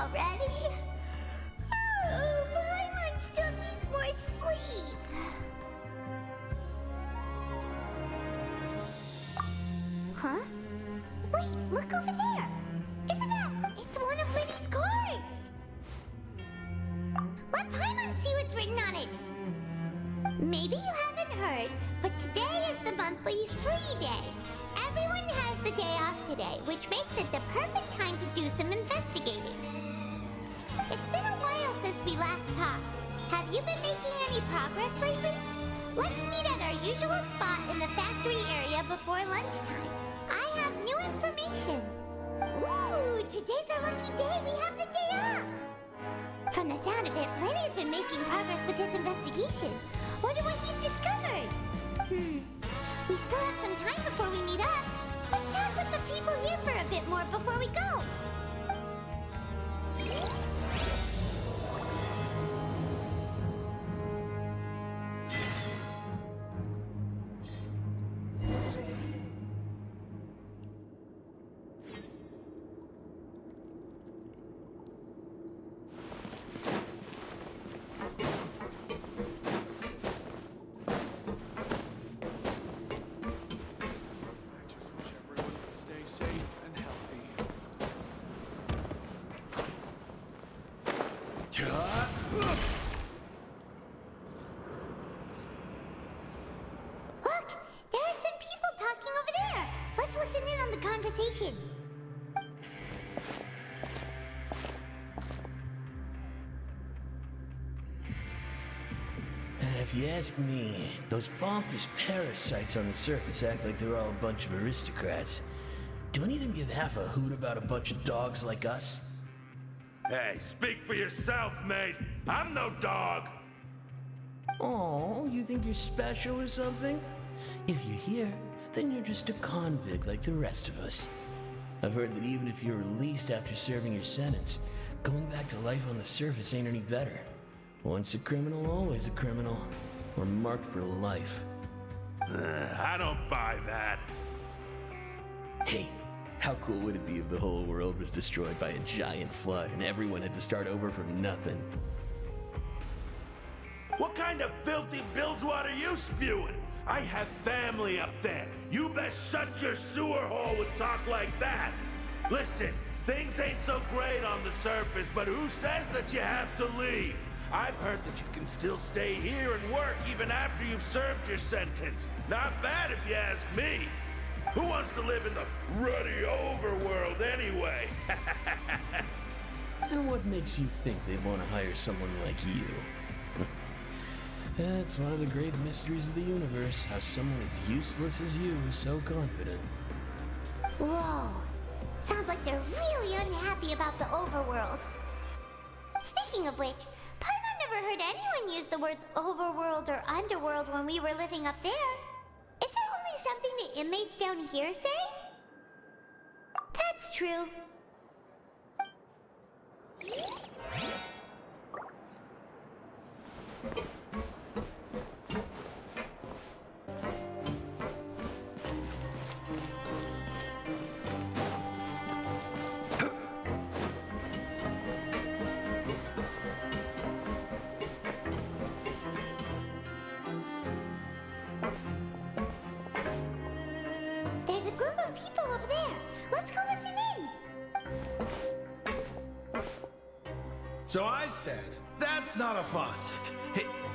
already? Oh, Paimon still needs more sleep. Huh? Wait, look over there! Isn't that? It's one of Liddy's cards! Let Paimon see what's written on it! Maybe you haven't heard, but today is the monthly free day. Everyone has the day off today, which makes it the perfect time to do some investigating. It's been a while since we last talked. Have you been making any progress lately? Let's meet at our usual spot in the factory area before lunchtime. I have new information. Ooh, today's our lucky day. We have the day off. From the sound of it, Lenny's been making progress with his investigation. Wonder what he's discovered. We still have some time before we meet up. Let's talk with the people here for a bit more before we go. Look! There are some people talking over there! Let's listen in on the conversation. If you ask me, those pompous parasites on the surface act like they're all a bunch of aristocrats. Do any of them give half a hoot about a bunch of dogs like us? Hey, speak for yourself, mate. I'm no dog. Oh, you think you're special or something? If you're here, then you're just a convict like the rest of us. I've heard that even if you're released after serving your sentence, going back to life on the surface ain't any better. Once a criminal, always a criminal. Or marked for life. I don't buy that. Hey, how cool would it be if the whole world was destroyed by a giant flood and everyone had to start over from nothing? What kind of filthy bilgewater are you spewing? I have family up there. You best shut your sewer hole with talk like that. Listen, things ain't so great on the surface, but who says that you have to leave? I've heard that you can still stay here and work even after you've served your sentence. Not bad if you ask me. Who wants to live in the ruddy overworld anyway? And what makes you think they want to hire someone like you? That's one of the great mysteries of the universe, how someone as useless as you is so confident. Whoa. Sounds like they're really unhappy about the overworld. Speaking of which, Paimon never heard anyone use the words overworld or underworld when we were living up there. Is it only something the inmates down here say? That's true. There's a group of people over there. Let's go listen in. So I said, that's not a faucet.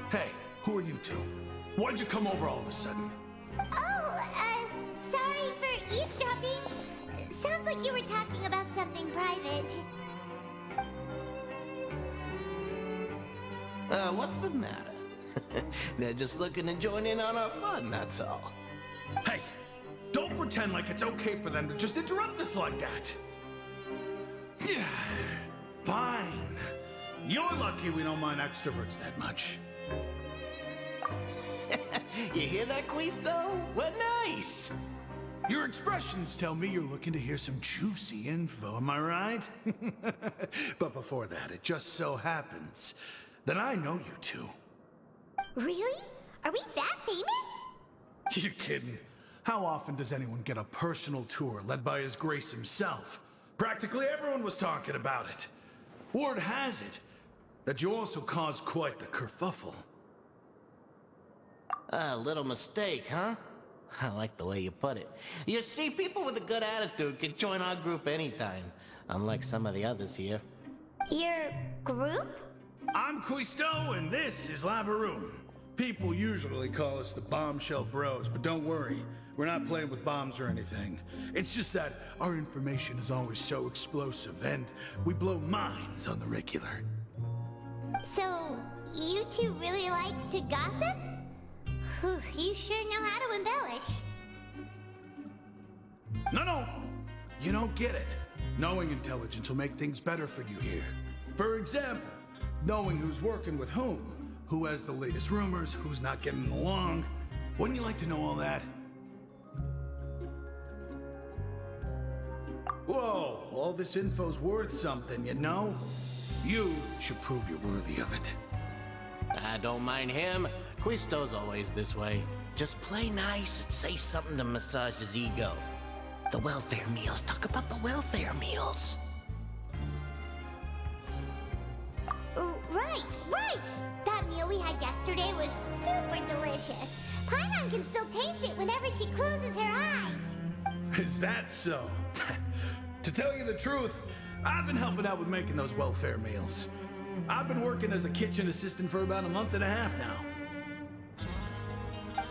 Hey, who are you two? Why'd you come over all of a sudden? Oh, sorry for eavesdropping. Sounds like you were talking about something private. What's the matter? They're just looking to join in on our fun, that's all. Hey, don't pretend like it's okay for them to just interrupt us like that. Fine. You're lucky we don't mind extroverts that much. You hear that, Quisto? What nice! Your expressions tell me you're looking to hear some juicy info, am I right? But before that, it just so happens that I know you two. Really? Are we that famous? You're kidding. How often does anyone get a personal tour led by His Grace himself? Practically everyone was talking about it. Word has it that you also caused quite the kerfuffle. A little mistake, huh? I like the way you put it. You see, people with a good attitude can join our group anytime, unlike some of the others here. Your group? I'm Quisto, and this is Lavaroon. People usually call us the Bombshell Bros, but don't worry, we're not playing with bombs or anything. It's just that our information is always so explosive, and we blow minds on the regular. So, you two really like to gossip? Whew, you sure know how to embellish. No, you don't get it. Knowing intelligence will make things better for you here. For example, knowing who's working with whom, who has the latest rumors, who's not getting along. Wouldn't you like to know all that? Whoa, all this info's worth something, you know? You should prove you're worthy of it. I don't mind him. Quisto's always this way. Just play nice and say something to massage his ego. The welfare meals. Talk about the welfare meals. Right! That meal we had yesterday was super delicious. Paimon can still taste it whenever she closes her eyes. Is that so? To tell you the truth, I've been helping out with making those welfare meals. I've been working as a kitchen assistant for about a month and a half now.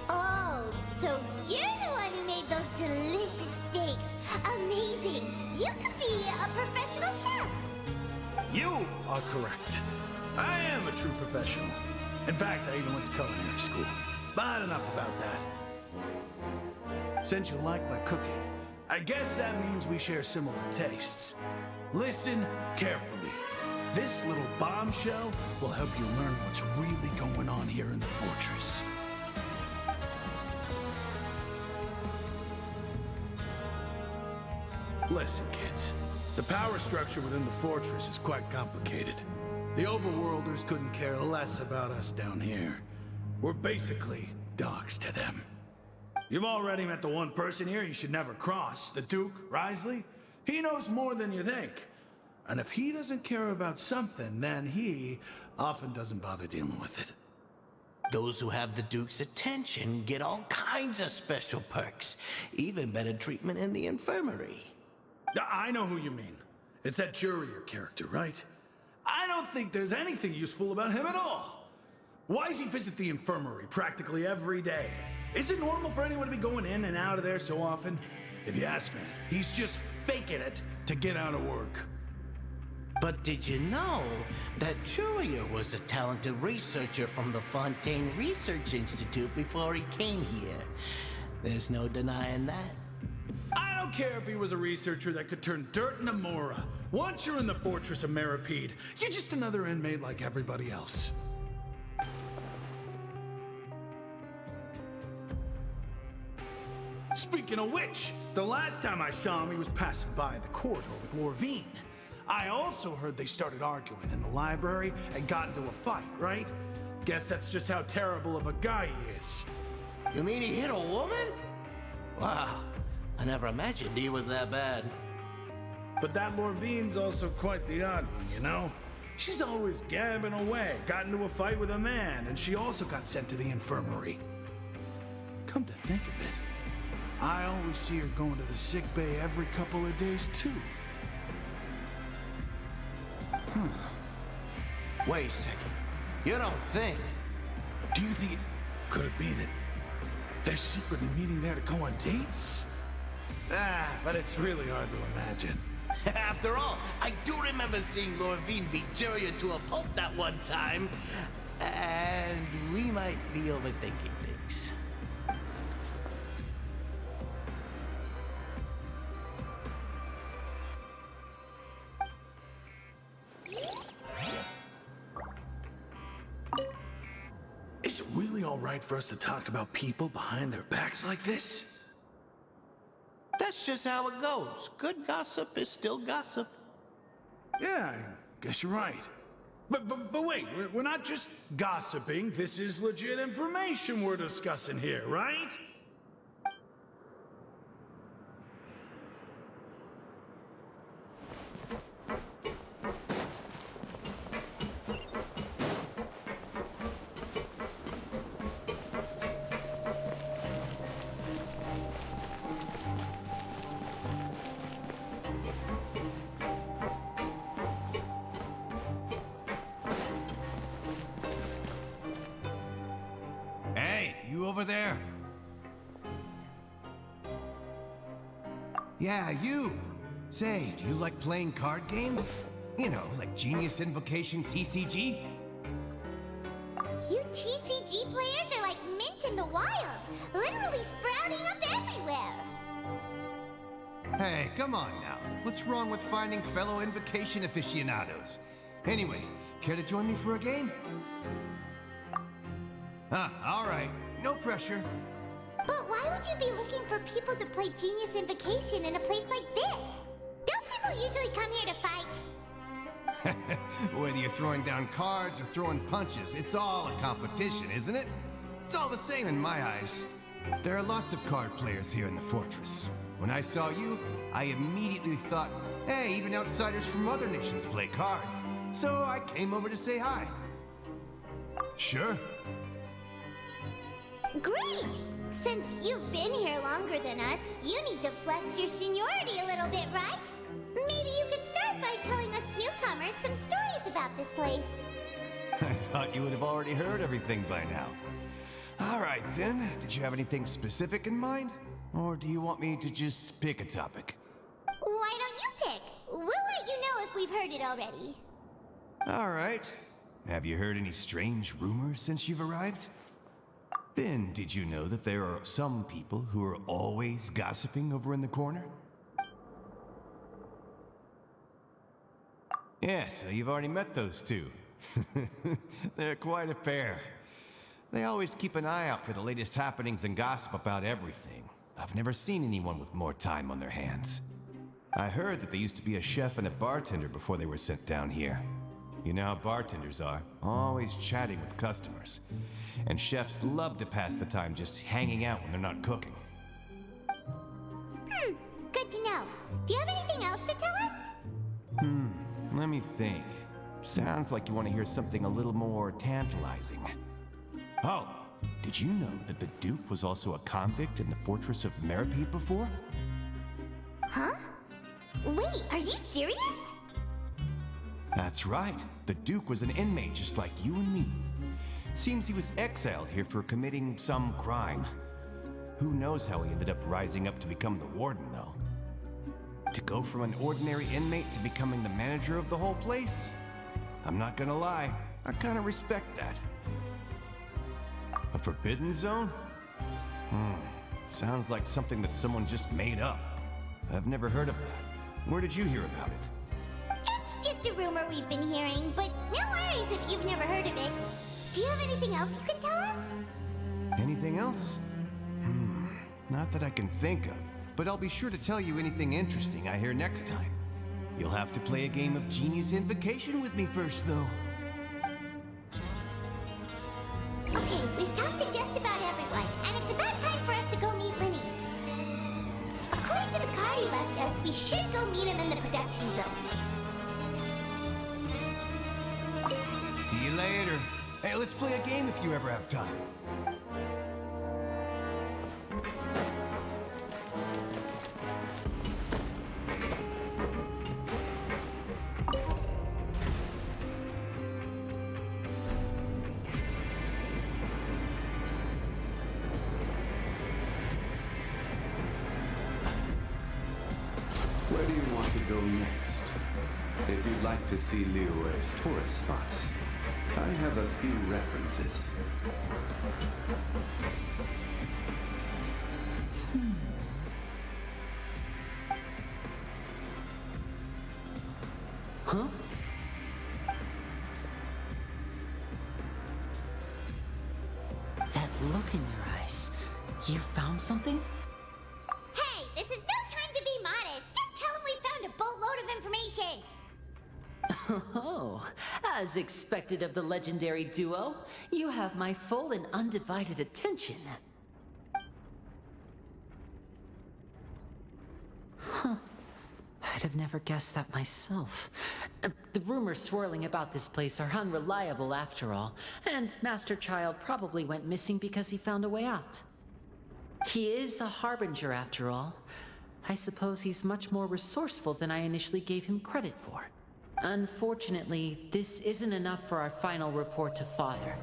Oh, so you're the one who made those delicious steaks. Amazing! You could be a professional chef. You are correct. I am a true professional. In fact, I even went to culinary school. But enough about that. Since you like my cooking, I guess that means we share similar tastes. Listen carefully. This little bombshell will help you learn what's really going on here in the fortress. Listen, kids. The power structure within the fortress is quite complicated. The overworlders couldn't care less about us down here. We're basically dogs to them. You've already met the one person here you should never cross, the Duke, Risley. He knows more than you think. And if he doesn't care about something, then he often doesn't bother dealing with it. Those who have the Duke's attention get all kinds of special perks, even better treatment in the infirmary. I know who you mean. It's that Jurier character, right? I don't think there's anything useful about him at all. Why does he visit the infirmary practically every day? Is it normal for anyone to be going in and out of there so often? If you ask me, he's just faking it to get out of work. But did you know that Jurier was a talented researcher from the Fontaine Research Institute before he came here? There's no denying that. I don't care if he was a researcher that could turn dirt into Mora. Once you're in the fortress of Meripede, you're just another inmate like everybody else. Speaking of which, the last time I saw him, he was passing by the corridor with Lorvine. I also heard they started arguing in the library and got into a fight, right? Guess that's just how terrible of a guy he is. You mean he hit a woman? Wow, I never imagined he was that bad. But that Lorvine's also quite the odd one, you know? She's always gabbing away, got into a fight with a man, and she also got sent to the infirmary. Come to think of it, I always see her going to the sick bay every couple of days, too. Wait a second. You don't think? Do you think could it be that they're secretly meeting there to go on dates? But it's really hard to imagine. After all, I do remember seeing Lorvine beat Jurier to a pulp that one time. And we might be overthinking things. Is it really all right for us to talk about people behind their backs like this? That's just how it goes. Good gossip is still gossip. Yeah, I guess you're right. But wait, we're not just gossiping. This is legit information we're discussing here, right? Hey, you over there? Yeah, you! Say, do you like playing card games? You know, like Genius Invocation TCG? You TCG players are like mint in the wild, literally sprouting up everywhere. Hey, come on now. What's wrong with finding fellow Invocation aficionados? Anyway, care to join me for a game? All right. No pressure. But why would you be looking for people to play Genius Invocation in a place like this? Don't people usually come here to fight? Whether you're throwing down cards or throwing punches, it's all a competition, isn't it? It's all the same in my eyes. There are lots of card players here in the fortress. When I saw you, I immediately thought, hey, even outsiders from other nations play cards. So I came over to say hi. Sure. Great! Since you've been here longer than us, you need to flex your seniority a little bit, right? Maybe you could start by telling us newcomers some stories about this place. I thought you would have already heard everything by now. All right, then. Did you have anything specific in mind? Or do you want me to just pick a topic? Why don't you pick? We'll let you know if we've heard it already. All right. Have you heard any strange rumors since you've arrived? Then, did you know that there are some people who are always gossiping over in the corner? Yeah, so you've already met those two. They're quite a pair. They always keep an eye out for the latest happenings and gossip about everything. I've never seen anyone with more time on their hands. I heard that they used to be a chef and a bartender before they were sent down here. You know how bartenders are, always chatting with customers. And chefs love to pass the time just hanging out when they're not cooking. Good to know. Do you have anything else to tell us? Let me think. Sounds like you want to hear something a little more tantalizing. Oh, did you know that the Duke was also a convict in the fortress of Meripede before? Huh? Wait, are you serious? That's right. The Duke was an inmate just like you and me. Seems he was exiled here for committing some crime. Who knows how he ended up rising up to become the warden, though. To go from an ordinary inmate to becoming the manager of the whole place? I'm not gonna lie, I kinda respect that. A forbidden zone? Sounds like something that someone just made up. I've never heard of that. Where did you hear about it? It's just a rumor we've been hearing, but no worries if you've never heard of it. Do you have anything else you can tell us? Anything else? Not that I can think of, but I'll be sure to tell you anything interesting I hear next time. You'll have to play a game of Genius Invocation with me first, though. Okay, we've talked to just about everyone, and it's about time for us to go meet Linny. According to the card he left us, we should go meet him in the production zone. See you later. Hey, let's play a game if you ever have time. Where do you want to go next? If you'd like to see Liyue's tourist spots, I have a few references. Huh? That look in your eyes. You found something? Hey, this is no time to be modest. Just tell him we found a boatload of information. Oh, as expected of the legendary duo, you have my full and undivided attention. Huh. I'd have never guessed that myself. The rumors swirling about this place are unreliable after all, and Master Child probably went missing because he found a way out. He is a harbinger after all. I suppose he's much more resourceful than I initially gave him credit for. Unfortunately, this isn't enough for our final report to Father.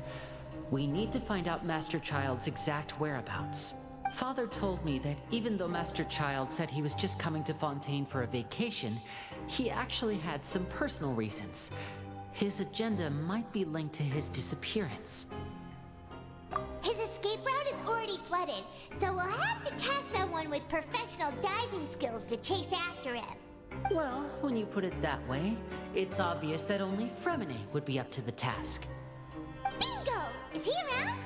We need to find out Master Child's exact whereabouts. Father told me that even though Master Child said he was just coming to Fontaine for a vacation, he actually had some personal reasons. His agenda might be linked to his disappearance. His escape route is already flooded, so we'll have to task someone with professional diving skills to chase after him. Well, when you put it that way, it's obvious that only Fremine would be up to the task. Bingo! Is he around?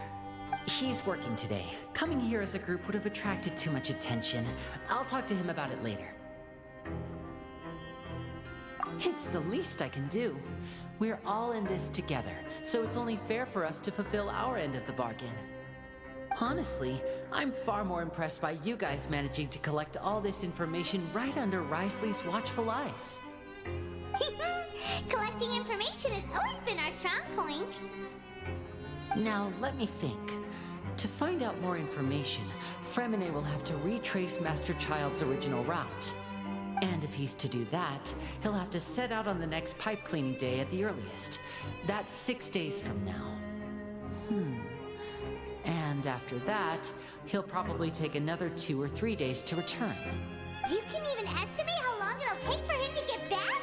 He's working today. Coming here as a group would have attracted too much attention. I'll talk to him about it later. It's the least I can do. We're all in this together, so it's only fair for us to fulfill our end of the bargain. Honestly, I'm far more impressed by you guys managing to collect all this information right under Risley's watchful eyes. Collecting information has always been our strong point. Now, let me think. To find out more information, Fremine will have to retrace Master Child's original route. And if he's to do that, he'll have to set out on the next pipe cleaning day at the earliest. That's 6 days from now. And after that, he'll probably take another 2 or 3 days to return. You can even estimate how long it'll take for him to get back?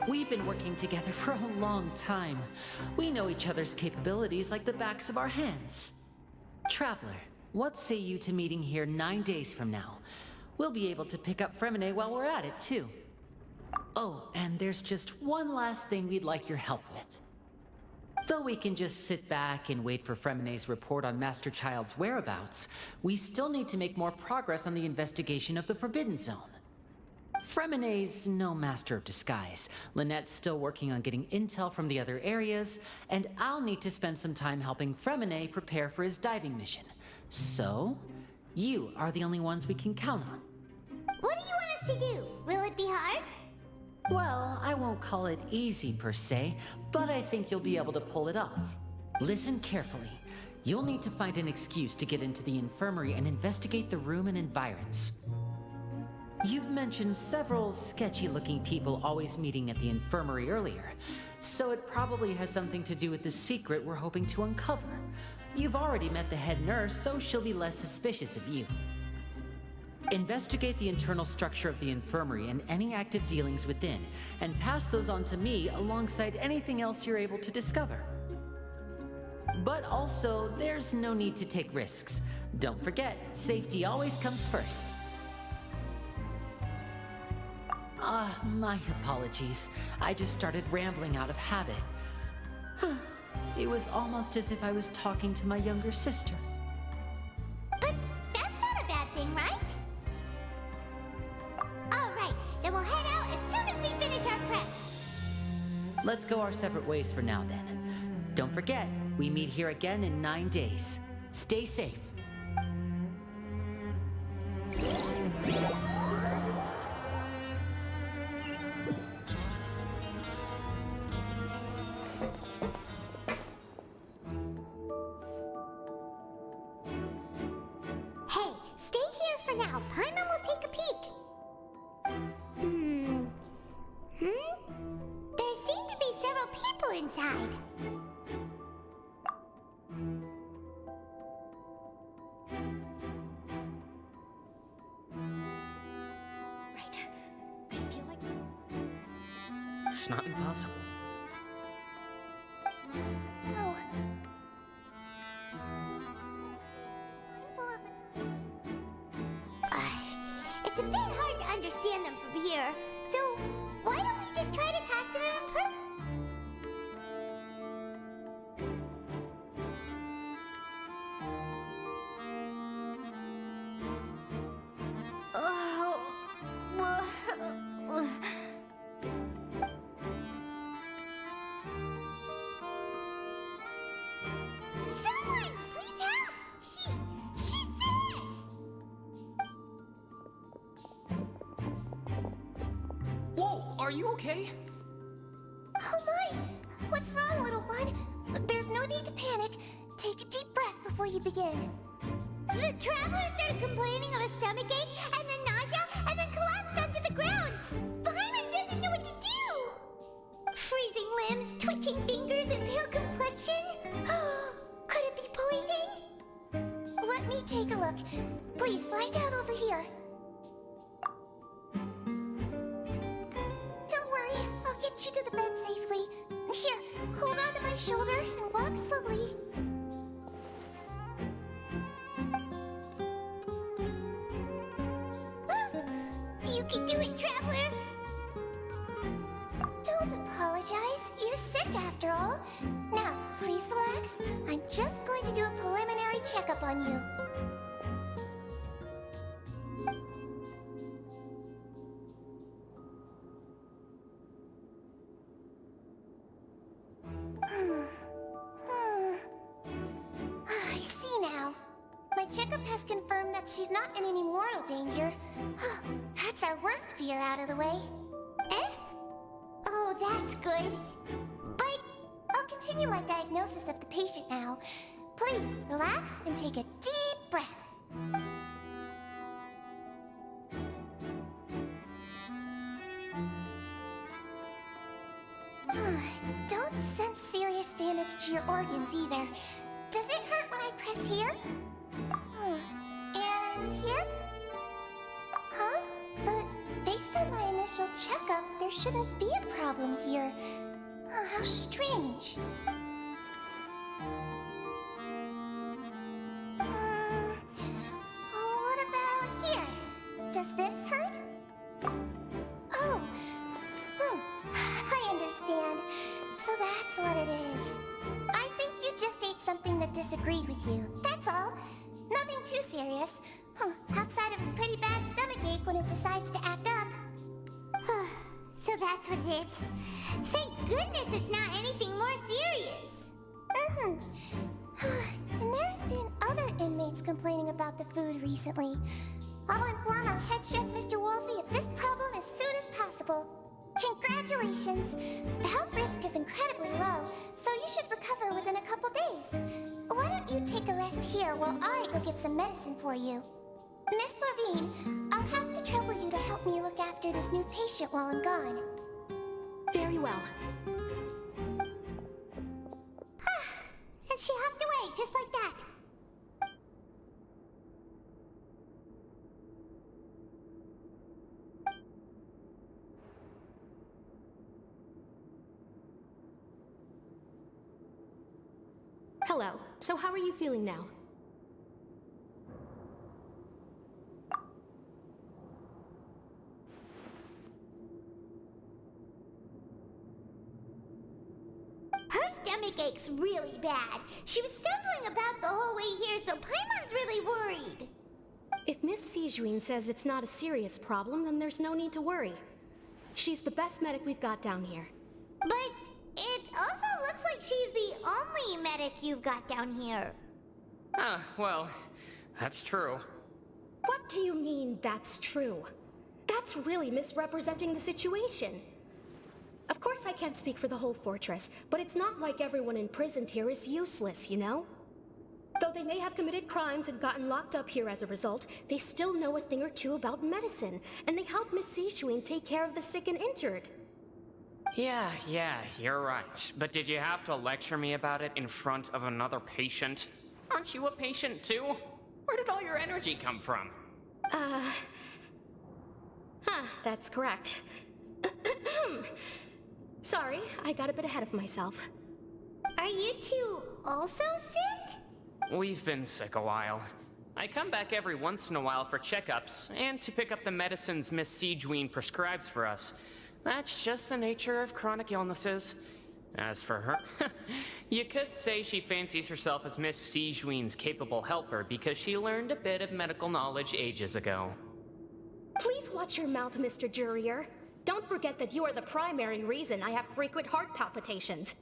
We've been working together for a long time. We know each other's capabilities like the backs of our hands. Traveler, what say you to meeting here 9 days from now? We'll be able to pick up Fremine while we're at it, too. Oh, and there's just one last thing we'd like your help with. Though we can just sit back and wait for Fremine's report on Master Child's whereabouts, we still need to make more progress on the investigation of the Forbidden Zone. Fremine's no master of disguise. Lynette's still working on getting intel from the other areas, and I'll need to spend some time helping Fremine prepare for his diving mission. So, you are the only ones we can count on. What do you want us to do? Will it be hard? Well, I won't call it easy per se, but I think you'll be able to pull it off. Listen carefully. You'll need to find an excuse to get into the infirmary and investigate the room and environs. You've mentioned several sketchy-looking people always meeting at the infirmary earlier, so it probably has something to do with the secret we're hoping to uncover. You've already met the head nurse, so she'll be less suspicious of you. Investigate the internal structure of the infirmary and any active dealings within, and pass those on to me alongside anything else you're able to discover. But also, there's no need to take risks. Don't forget, safety always comes first. My apologies. I just started rambling out of habit. It was almost as if I was talking to my younger sister. But that's not a bad thing, right? All right, then we'll head out as soon as we finish our prep. Let's go our separate ways for now, then. Don't forget, we meet here again in 9 days. Stay safe. Hey, stay here for now. Paimon will take a peek. There seem to be several people inside. Right. I feel like this. It's not impossible. Oh. It's a bit hard to understand them from here, so why don't we just try to talk to them in person? Someone, please help! She's sick! Whoa, are you okay? Oh my! What's wrong, little one? There's no need to panic. Take a deep breath before you begin. The traveler started complaining of a stomachache and then nausea, limbs, twitching fingers, and pale complexion? Could it be poison? Let me take a look. Please, lie down over here. Don't worry, I'll get you to the bed safely. Here, hold on to my shoulder and walk slowly. You can do it, Traveler! Don't apologize. You're sick after all. Now, please relax. I'm just going to do a preliminary checkup on you. I see now. My checkup has confirmed that she's not in any mortal danger. That's our worst fear out of the way. Eh? Oh, that's good. But I'll continue my diagnosis of the patient now. Please, relax and take a deep breath. Don't sense serious damage to your organs either. Does it hurt when I press here? And here? Huh? But based on my initial checkup, there shouldn't be a problem here. How strange. What about here? Does this hurt? Oh. I understand. So that's what it is. I think you just ate something that disagreed with you. That's all. Nothing too serious. Outside of a pretty bad stomachache when it decides to act up. so that's what it is. Thank goodness it's not anything more serious. And there have been other inmates complaining about the food recently. I'll inform our head chef, Mr. Woolsey, of this problem as soon as possible. Congratulations! The health risk is incredibly low, so you should recover within a couple days. Why don't you take a rest here while I go get some medicine for you? Miss Levine, I'll have to trouble you to help me look after this new patient while I'm gone. Very well. And she hopped away just like that. Hello. So how are you feeling now? Her stomach aches really bad. She was stumbling about the whole way here, so Paimon's really worried. If Miss Sijuin says it's not a serious problem, then there's no need to worry. She's the best medic we've got down here. But it also looks like she's the only medic you've got down here. Well, that's true. What do you mean, that's true? That's really misrepresenting the situation. Of course I can't speak for the whole fortress, but it's not like everyone imprisoned here is useless, you know? Though they may have committed crimes and gotten locked up here as a result, they still know a thing or two about medicine, and they help Miss Sijuin take care of the sick and injured. Yeah, you're right. But did you have to lecture me about it in front of another patient? Aren't you a patient too? Where did all your energy come from? That's correct. Sorry, I got a bit ahead of myself. Are you two also sick? We've been sick a while. I come back every once in a while for checkups, and to pick up the medicines Miss Sijuin prescribes for us. That's just the nature of chronic illnesses. As for her, you could say she fancies herself as Miss Sijuin's capable helper because she learned a bit of medical knowledge ages ago. Please watch your mouth, Mr. Jurrier. Don't forget that you are the primary reason I have frequent heart palpitations.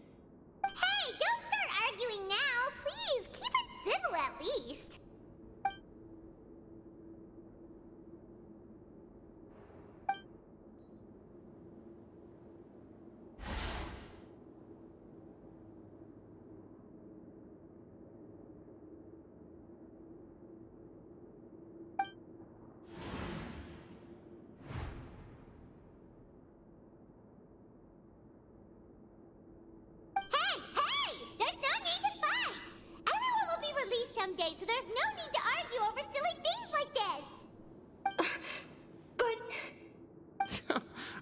Hey, don't start arguing now, please. Keep it civil at least.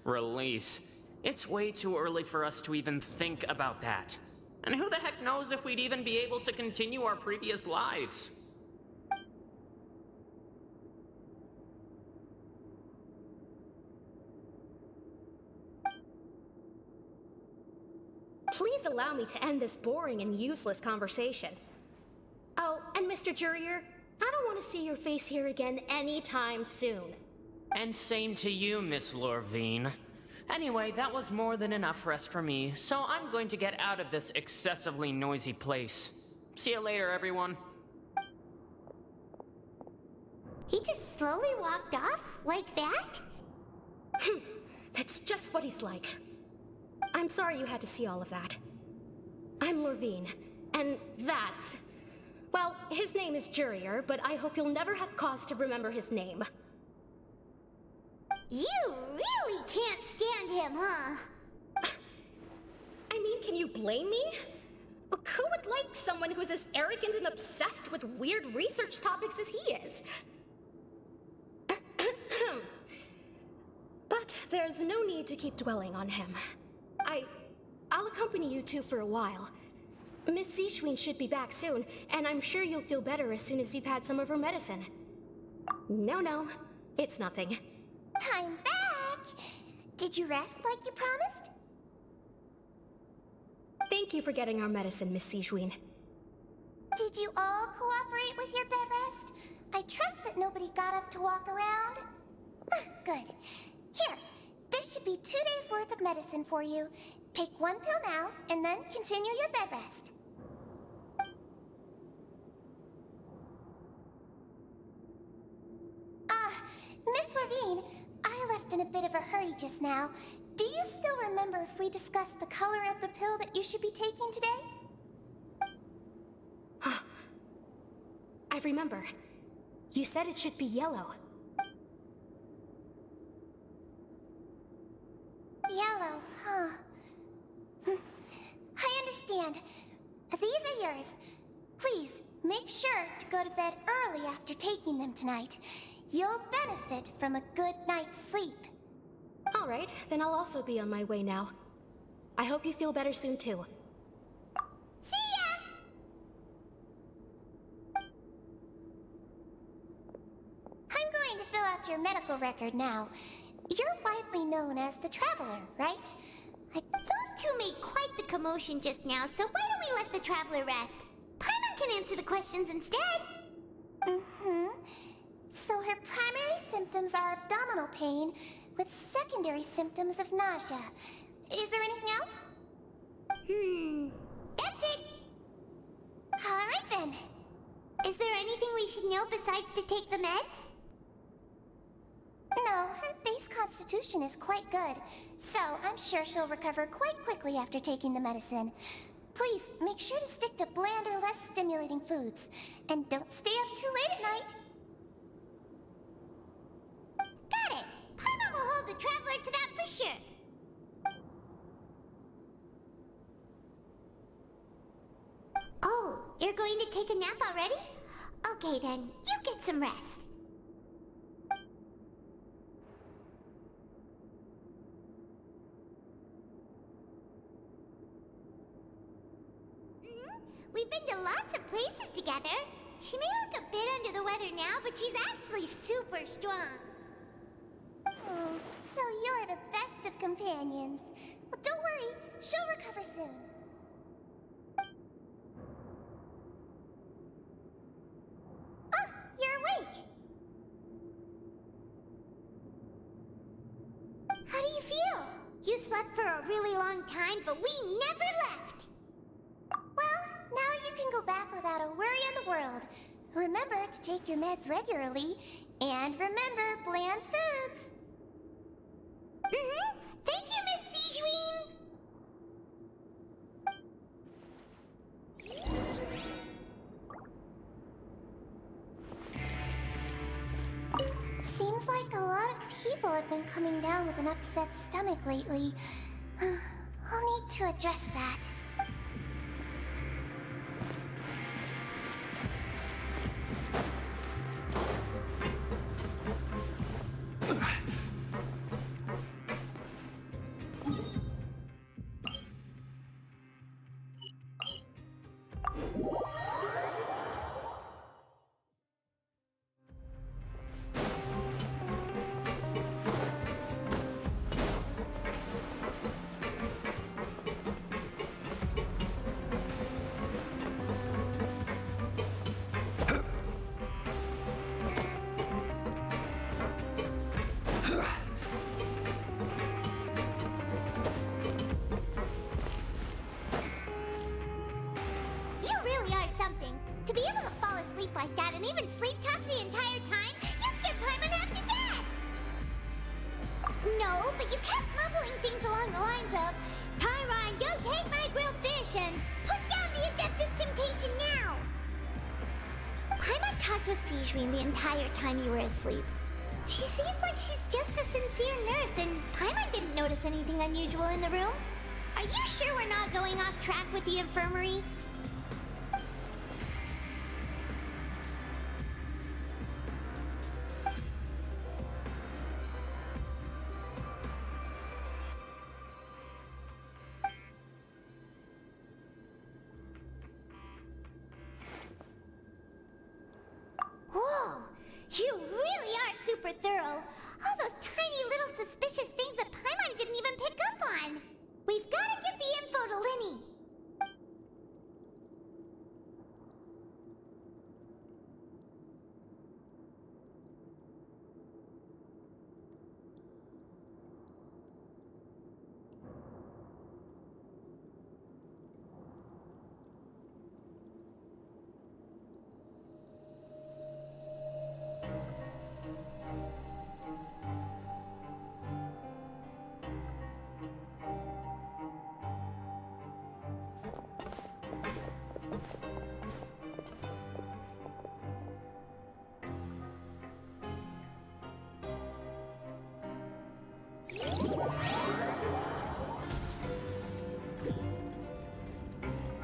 Release. It's way too early for us to even think about that. And who the heck knows if we'd even be able to continue our previous lives? Please allow me to end this boring and useless conversation. Oh, and Mr. Jurier, I don't want to see your face here again anytime soon. And same to you, Miss Lorvine. Anyway, that was more than enough rest for me, so I'm going to get out of this excessively noisy place. See you later, everyone. He just slowly walked off like that? That's just what he's like. I'm sorry you had to see all of that. I'm Lorvine, and that's... Well, his name is Jurier, but I hope you'll never have cause to remember his name. You really can't stand him, huh? I mean, can you blame me? Who would like someone who's as arrogant and obsessed with weird research topics as he is? But there's no need to keep dwelling on him. I'll accompany you two for a while. Miss Zishwin should be back soon, and I'm sure you'll feel better as soon as you've had some of her medicine. No, it's nothing. I'm back! Did you rest like you promised? Thank you for getting our medicine, Miss Zishwin. Did you all cooperate with your bed rest? I trust that nobody got up to walk around. Good. Here, this should be 2 days' worth of medicine for you. Take 1 pill now, and then continue your bed rest. Miss Lorvine, I left in a bit of a hurry just now. Do you still remember if we discussed the color of the pill that you should be taking today? I remember. You said it should be yellow. Yellow, huh? I understand. These are yours. Please, make sure to go to bed early after taking them tonight. You'll benefit from a good night's sleep. All right, then I'll also be on my way now. I hope you feel better soon, too. See ya! I'm going to fill out your medical record now. You're widely known as the Traveler, right? Those two made quite the commotion just now, so why don't we let the traveler rest? Paimon can answer the questions instead. So her primary symptoms are abdominal pain, with secondary symptoms of nausea. Is there anything else? That's it. All right then. Is there anything we should know besides to take the meds? No, her base constitution is quite good, so I'm sure she'll recover quite quickly after taking the medicine. Please, make sure to stick to bland or less stimulating foods, and don't stay up too late at night. Got it. Paimon will hold the traveler to that for sure. Oh, you're going to take a nap already? Okay then, you get some rest. We've been to lots of places together. She may look a bit under the weather now, but she's actually super strong. So you're the best of companions. Well, don't worry, she'll recover soon. You're awake. How do you feel? You slept for a really long time, but we never left. Well, now you can go back without a worry in the world. Remember to take your meds regularly, and remember bland foods. Thank you, Miss Zishwin. Seems like a lot of people have been coming down with an upset stomach lately. I'll need to address that. be able to fall asleep like that and even sleep talk the entire time, you scared Paimon half to death! No, but you kept mumbling things along the lines of, Pyron, don't take my grilled fish, and put down the Adeptus Temptation now! Paimon talked with Sigewinne the entire time you were asleep. She seems like she's just a sincere nurse, and Paimon didn't notice anything unusual in the room. Are you sure we're not going off track with the infirmary? Whoa! You really are super thorough. All those tiny little suspicious things that Paimon didn't even pick up on. We've got to give the info to Linny.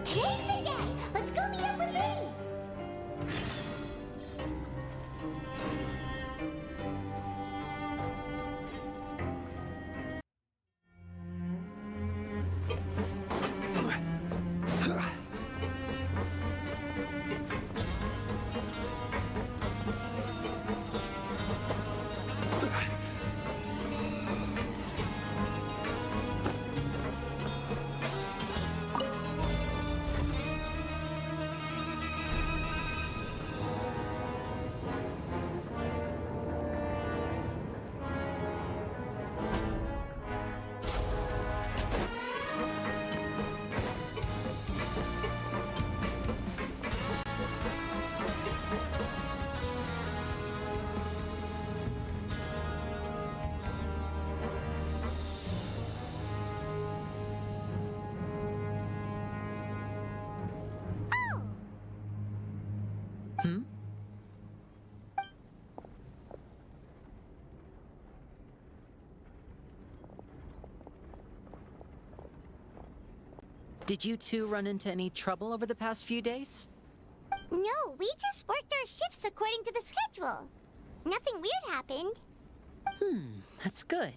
Today's the day! Let's go meet up with Linny! Did you two run into any trouble over the past few days? No, we just worked our shifts according to the schedule. Nothing weird happened. That's good.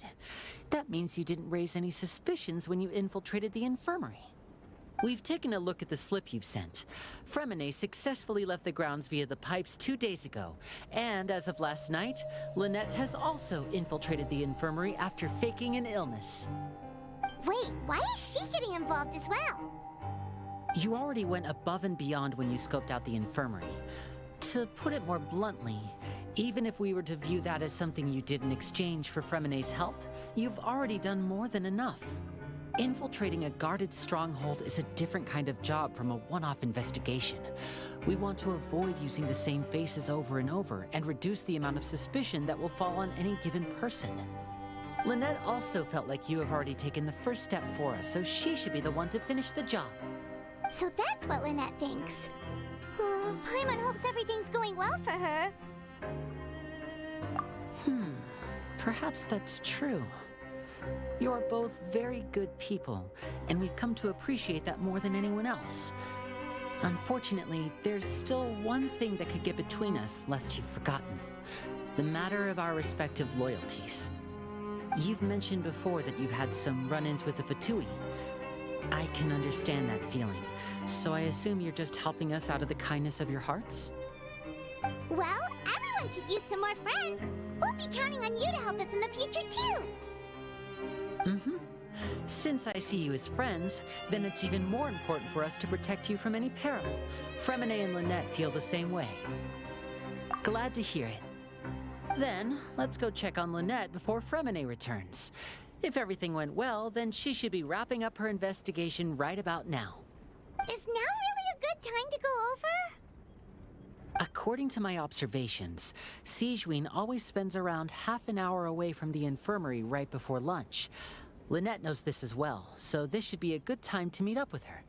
That means you didn't raise any suspicions when you infiltrated the infirmary. We've taken a look at the slip you've sent. Fremine successfully left the grounds via the pipes 2 days ago. And as of last night, Lynette has also infiltrated the infirmary after faking an illness. Wait, why is she getting involved as well? You already went above and beyond when you scoped out the infirmary. To put it more bluntly, even if we were to view that as something you did in exchange for Fremine's help, you've already done more than enough. Infiltrating a guarded stronghold is a different kind of job from a one-off investigation. We want to avoid using the same faces over and over and reduce the amount of suspicion that will fall on any given person. Lynette also felt like you have already taken the first step for us, so she should be the one to finish the job. So that's what Lynette thinks. Oh, Paimon hopes everything's going well for her. Perhaps that's true. You're both very good people, and we've come to appreciate that more than anyone else. Unfortunately, there's still one thing that could get between us, lest you've forgotten. The matter of our respective loyalties. You've mentioned before that you've had some run-ins with the Fatui. I can understand that feeling, so I assume you're just helping us out of the kindness of your hearts? Well, everyone could use some more friends. We'll be counting on you to help us in the future, too. Since I see you as friends, then it's even more important for us to protect you from any peril. Fremine and Lynette feel the same way. Glad to hear it. Then, let's go check on Lynette before Fremine returns. If everything went well, then she should be wrapping up her investigation right about now. Is now really a good time to go over? According to my observations, Sigewinne always spends around half an hour away from the infirmary right before lunch. Lynette knows this as well, so this should be a good time to meet up with her.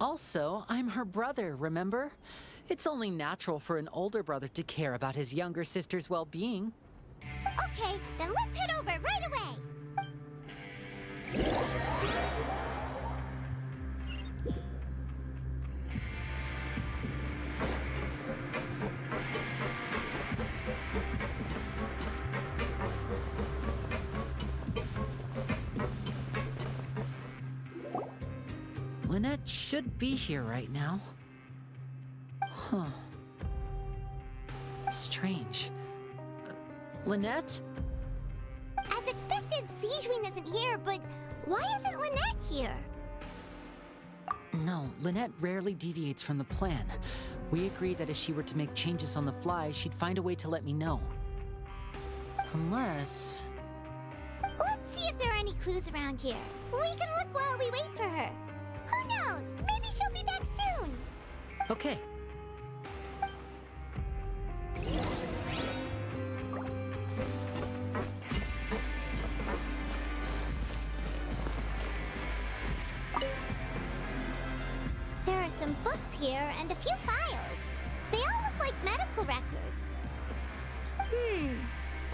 Also, I'm her brother, remember? It's only natural for an older brother to care about his younger sister's well-being. Okay, then let's head over right away. Lynette should be here right now. Huh. Strange. Lynette? As expected, Sigewinne isn't here, but why isn't Lynette here? No, Lynette rarely deviates from the plan. We agreed that if she were to make changes on the fly, she'd find a way to let me know. Unless... Let's see if there are any clues around here. We can look while we wait for her. Who knows? Maybe she'll be back soon. Okay. There are some books here and a few files. They all look like medical records.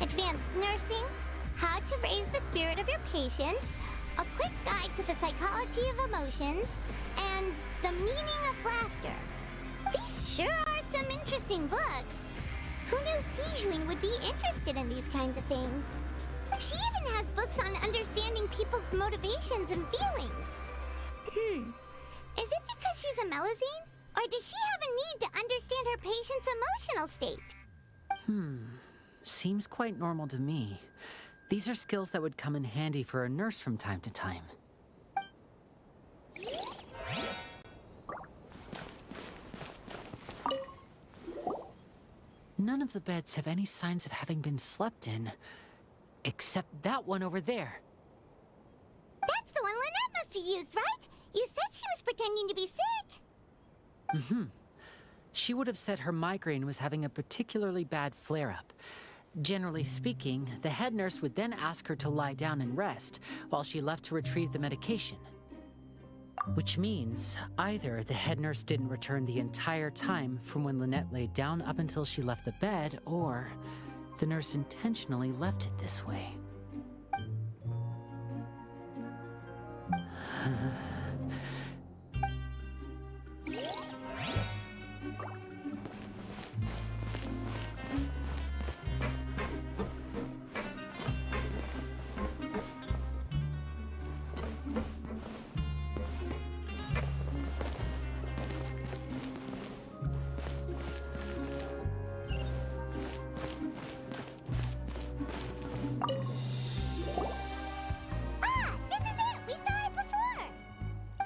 Advanced nursing, how to raise the spirit of your patients, a quick guide to the psychology of emotions, and the meaning of laughter. These sure are some interesting books. Who knew Sigewinne would be interested in these kinds of things? She even has books on understanding people's motivations and feelings. Is it because she's a Melusine? Or does she have a need to understand her patient's emotional state? Seems quite normal to me. These are skills that would come in handy for a nurse from time to time. None of the beds have any signs of having been slept in, except that one over there. That's the one Lynette must have used, right? You said she was pretending to be sick. She would have said her migraine was having a particularly bad flare-up. Generally speaking, the head nurse would then ask her to lie down and rest, while she left to retrieve the medication. Which means either the head nurse didn't return the entire time from when Lynette laid down up until she left the bed, or the nurse intentionally left it this way.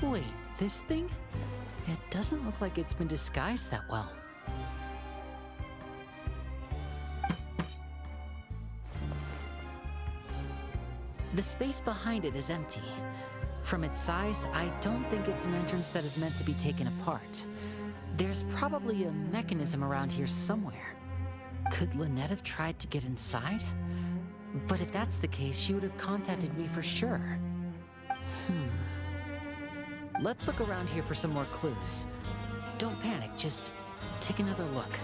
Wait, this thing? It doesn't look like it's been disguised that well. The space behind it is empty. From its size, I don't think it's an entrance that is meant to be taken apart. There's probably a mechanism around here somewhere. Could Lynette have tried to get inside? But if that's the case, she would have contacted me for sure. Let's look around here for some more clues. Don't panic, just take another look.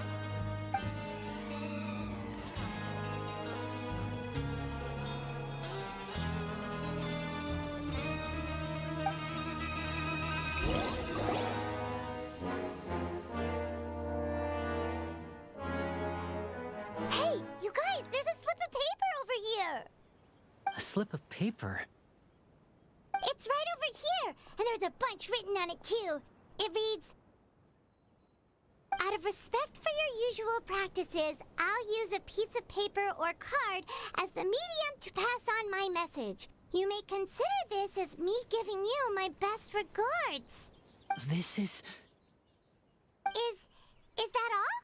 Hey, you guys, there's a slip of paper over here. A slip of paper? It's right over here, and there's a bunch written on it too. It reads, "Out of respect for your usual practices, I'll use a piece of paper or card as the medium to pass on my message. You may consider this as me giving you my best regards." This is... Is that all?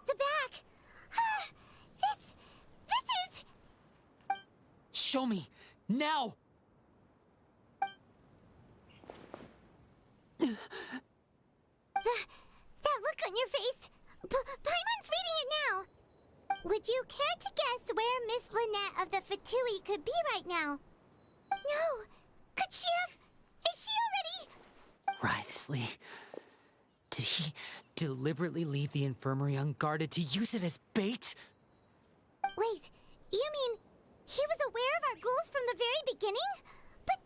The back. This is... Show me! Now! The your face. Paimon's reading it now. Would you care to guess where Miss Lynette of the Fatui could be right now? No. Could she have... Is she already... Writhely. Did he deliberately leave the infirmary unguarded to use it as bait? Wait, you mean he was aware of our goals from the very beginning? But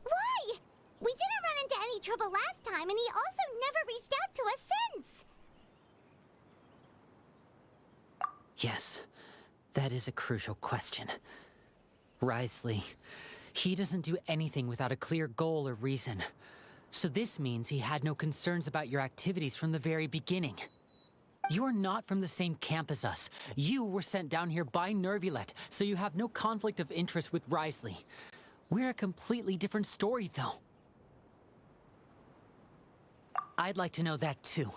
why? We didn't run into any trouble last time, and he also never reached out to us since. Yes, that is a crucial question. Writhely, he doesn't do anything without a clear goal or reason. So this means he had no concerns about your activities from the very beginning. You are not from the same camp as us. You were sent down here by Neuvillette, so you have no conflict of interest with Writhely. We're a completely different story, though. I'd like to know that, too.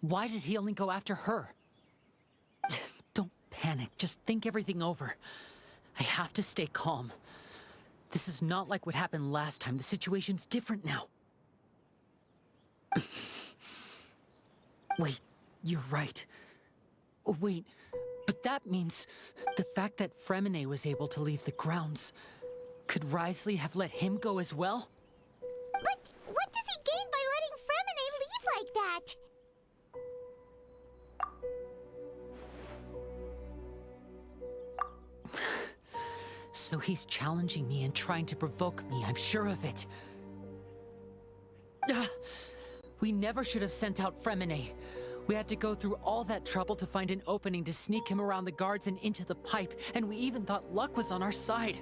Why did he only go after her? Don't panic. Just think everything over. I have to stay calm. This is not like what happened last time. The situation's different now. Wait, you're right. Oh, wait, but that means the fact that Fremine was able to leave the grounds. Could Writhely have let him go as well? But what does he gain by letting Fremine leave like that? So he's challenging me and trying to provoke me, I'm sure of it. We never should have sent out Fremine. We had to go through all that trouble to find an opening to sneak him around the guards and into the pipe, and we even thought luck was on our side.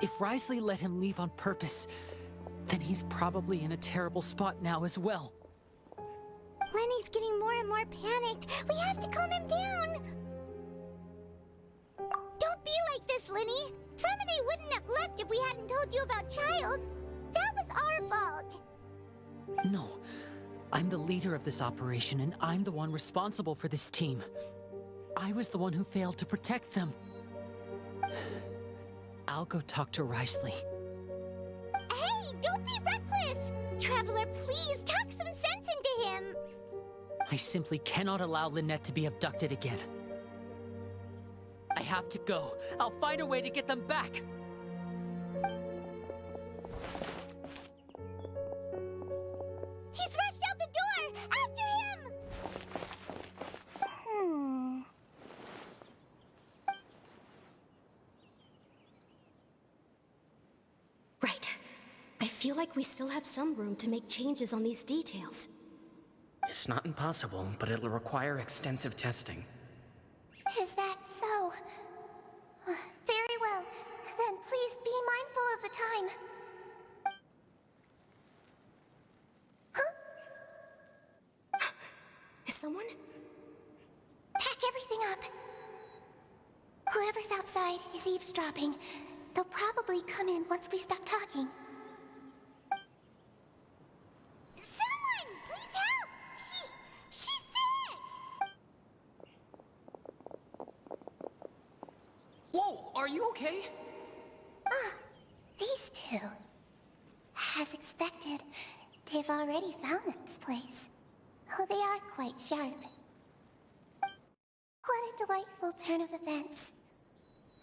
If Writhely let him leave on purpose, then he's probably in a terrible spot now as well. Lenny's getting more and more panicked. We have to calm him down. Don't be like this, Lenny. Fremine wouldn't have left if we hadn't told you about Child. That was our fault. No, I'm the leader of this operation, and I'm the one responsible for this team. I was the one who failed to protect them. I'll go talk to Writhely. Hey, don't be reckless! Traveler, please talk some sense into him! I simply cannot allow Lynette to be abducted again. I have to go. I'll find a way to get them back! He's rushed out the door! After him! Right. I feel like we still have some room to make changes on these details. It's not impossible, but it'll require extensive testing. Is that so? Very well. Then please be mindful of the time. Huh? Is someone? Pack everything up. Whoever's outside is eavesdropping. They'll probably come in once we stop talking. Someone! Please help! She's sick! Whoa, are you okay? These two. As expected, they've already found this place. Oh, they are quite sharp. What a delightful turn of events.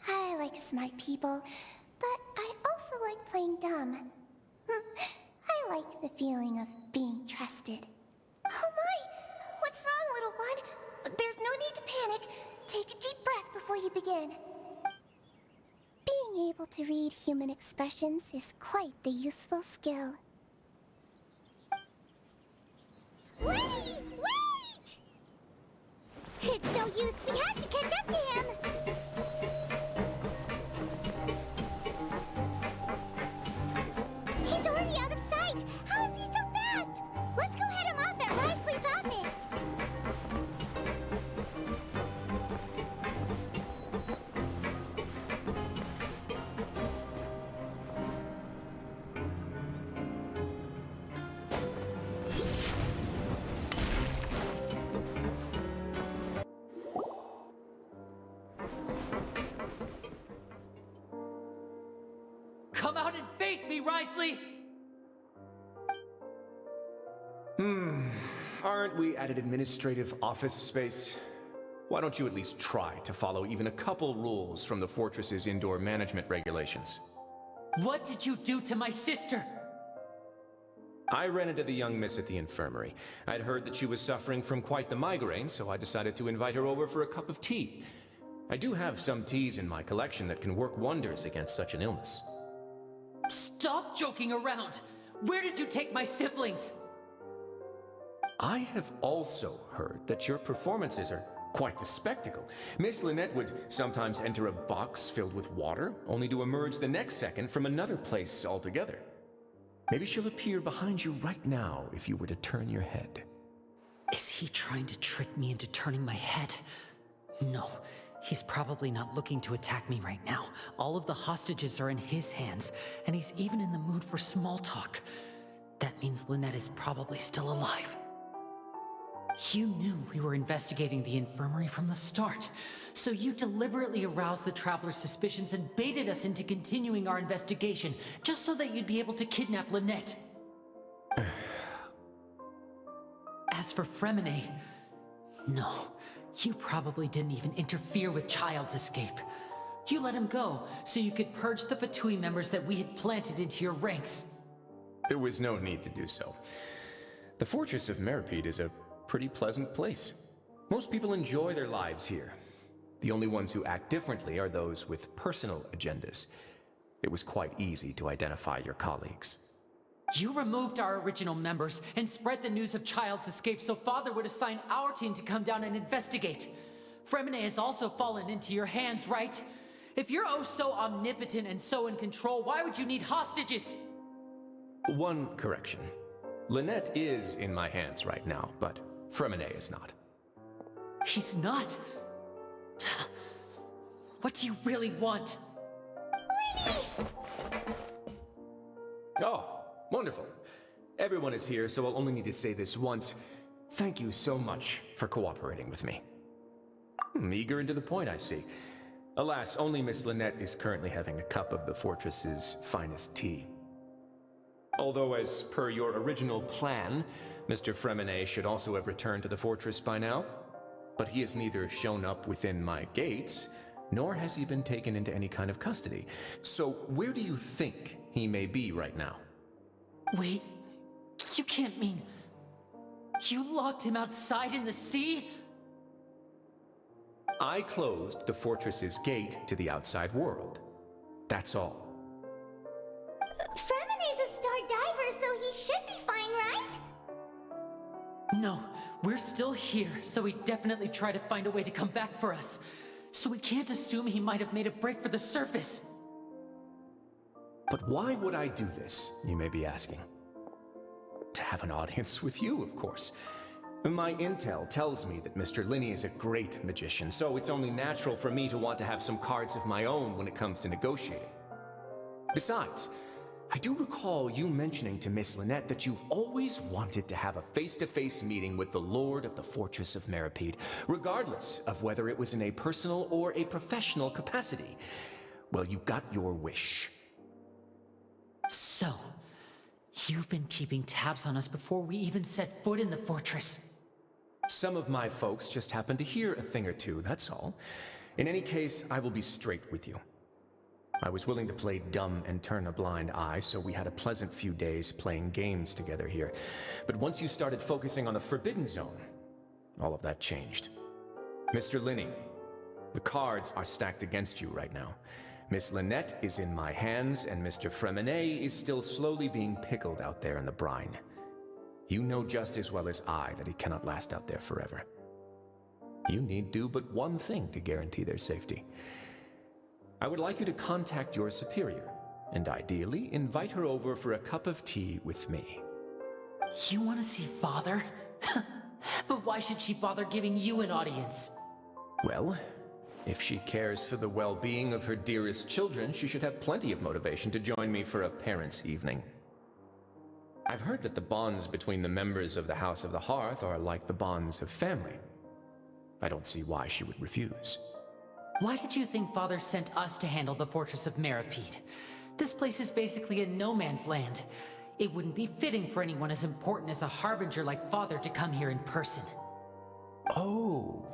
I like smart people, but I also like playing dumb. I like the feeling of being trusted. Oh my! What's wrong, little one? There's no need to panic. Take a deep breath before you begin. Being able to read human expressions is quite the useful skill. Wait! Wait! It's no use. We have to catch up to him. He's already out of sight. How is he so fast? Let's go head him off at Writhely's office. Come out and face me, Writhely! aren't we at an administrative office space? Why don't you at least try to follow even a couple rules from the fortress's indoor management regulations? What did you do to my sister? I ran into the young miss at the infirmary. I'd heard that she was suffering from quite the migraine, so I decided to invite her over for a cup of tea. I do have some teas in my collection that can work wonders against such an illness. Stop joking around! Where did you take my siblings? I have also heard that your performances are quite the spectacle. Miss Lynette would sometimes enter a box filled with water, only to emerge the next second from another place altogether. Maybe she'll appear behind you right now if you were to turn your head. Is he trying to trick me into turning my head? No, he's probably not looking to attack me right now. All of the hostages are in his hands, and he's even in the mood for small talk. That means Lynette is probably still alive. You knew we were investigating the infirmary from the start, so you deliberately aroused the Traveler's suspicions and baited us into continuing our investigation, just so that you'd be able to kidnap Lynette. As for Fremine, no, you probably didn't even interfere with Child's escape. You let him go, so you could purge the Fatui members that we had planted into your ranks. There was no need to do so. The Fortress of Meripede is a pretty pleasant place. Most people enjoy their lives here. The only ones who act differently are those with personal agendas. It was quite easy to identify your colleagues. You removed our original members and spread the news of Child's escape so Father would assign our team to come down and investigate. Fremine has also fallen into your hands, right? If you're oh so omnipotent and so in control, why would you need hostages? One correction. Lynette is in my hands right now, but Fremine is not. He's not? What do you really want? Oh, wonderful. Everyone is here, so I'll only need to say this once. Thank you so much for cooperating with me. Eager and to the point, I see. Alas, only Miss Lynette is currently having a cup of the fortress's finest tea. Although, as per your original plan, Mr. Fremine should also have returned to the fortress by now. But he has neither shown up within my gates, nor has he been taken into any kind of custody. So where do you think he may be right now? Wait, you can't mean... You locked him outside in the sea? I closed the fortress's gate to the outside world. That's all. Fremine's a star diver, so he should be fine, right? No, we're still here, so he definitely tried to find a way to come back for us. So we can't assume he might have made a break for the surface. But why would I do this, you may be asking? To have an audience with you, of course. My intel tells me that Mr. Linney is a great magician, so it's only natural for me to want to have some cards of my own when it comes to negotiating. Besides, I do recall you mentioning to Miss Lynette that you've always wanted to have a face-to-face meeting with the Lord of the Fortress of Meripede, regardless of whether it was in a personal or a professional capacity. Well, you got your wish. So, you've been keeping tabs on us before we even set foot in the fortress. Some of my folks just happened to hear a thing or two, that's all. In any case, I will be straight with you. I was willing to play dumb and turn a blind eye, so we had a pleasant few days playing games together here. But once you started focusing on the Forbidden Zone, all of that changed. Mr. Linney, the cards are stacked against you right now. Miss Lynette is in my hands, and Mr. Fremine is still slowly being pickled out there in the brine. You know just as well as I that he cannot last out there forever. You need do but one thing to guarantee their safety. I would like you to contact your superior, and ideally invite her over for a cup of tea with me. You want to see Father? But why should she bother giving you an audience? Well, if she cares for the well-being of her dearest children, she should have plenty of motivation to join me for a parents' evening. I've heard that the bonds between the members of the House of the Hearth are like the bonds of family. I don't see why she would refuse. Why did you think Father sent us to handle the Fortress of Meripede? This place is basically a no man's land. It wouldn't be fitting for anyone as important as a harbinger like Father to come here in person. Oh,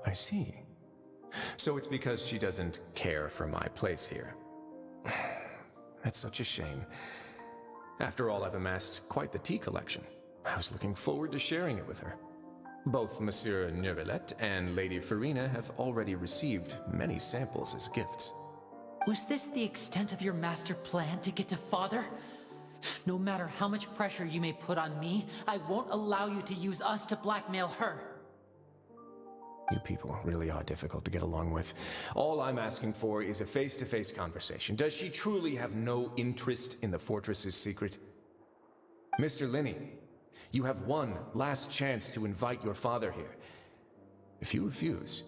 I see. So it's because she doesn't care for my place here. That's such a shame. After all, I've amassed quite the tea collection. I was looking forward to sharing it with her. Both Monsieur Neuvillette and Lady Furina have already received many samples as gifts. Was this the extent of your master plan to get to Father? No matter how much pressure you may put on me, I won't allow you to use us to blackmail her. You people really are difficult to get along with. All I'm asking for is a face-to-face conversation. Does she truly have no interest in the fortress's secret? Mr. Linney, you have one last chance to invite your father here. If you refuse...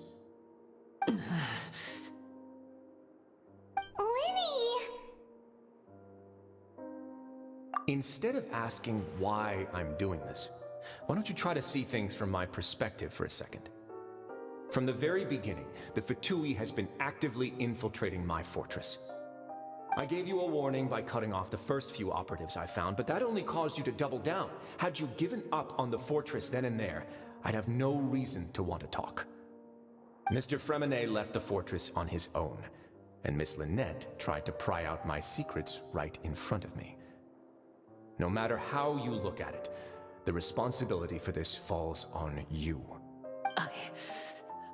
Linny! Instead of asking why I'm doing this, why don't you try to see things from my perspective for a second? From the very beginning, the Fatui has been actively infiltrating my fortress. I gave you a warning by cutting off the first few operatives I found, but that only caused you to double down. Had you given up on the fortress then and there, I'd have no reason to want to talk. Mr. Fremenet left the fortress on his own, and Miss Lynette tried to pry out my secrets right in front of me. No matter how you look at it, the responsibility for this falls on you.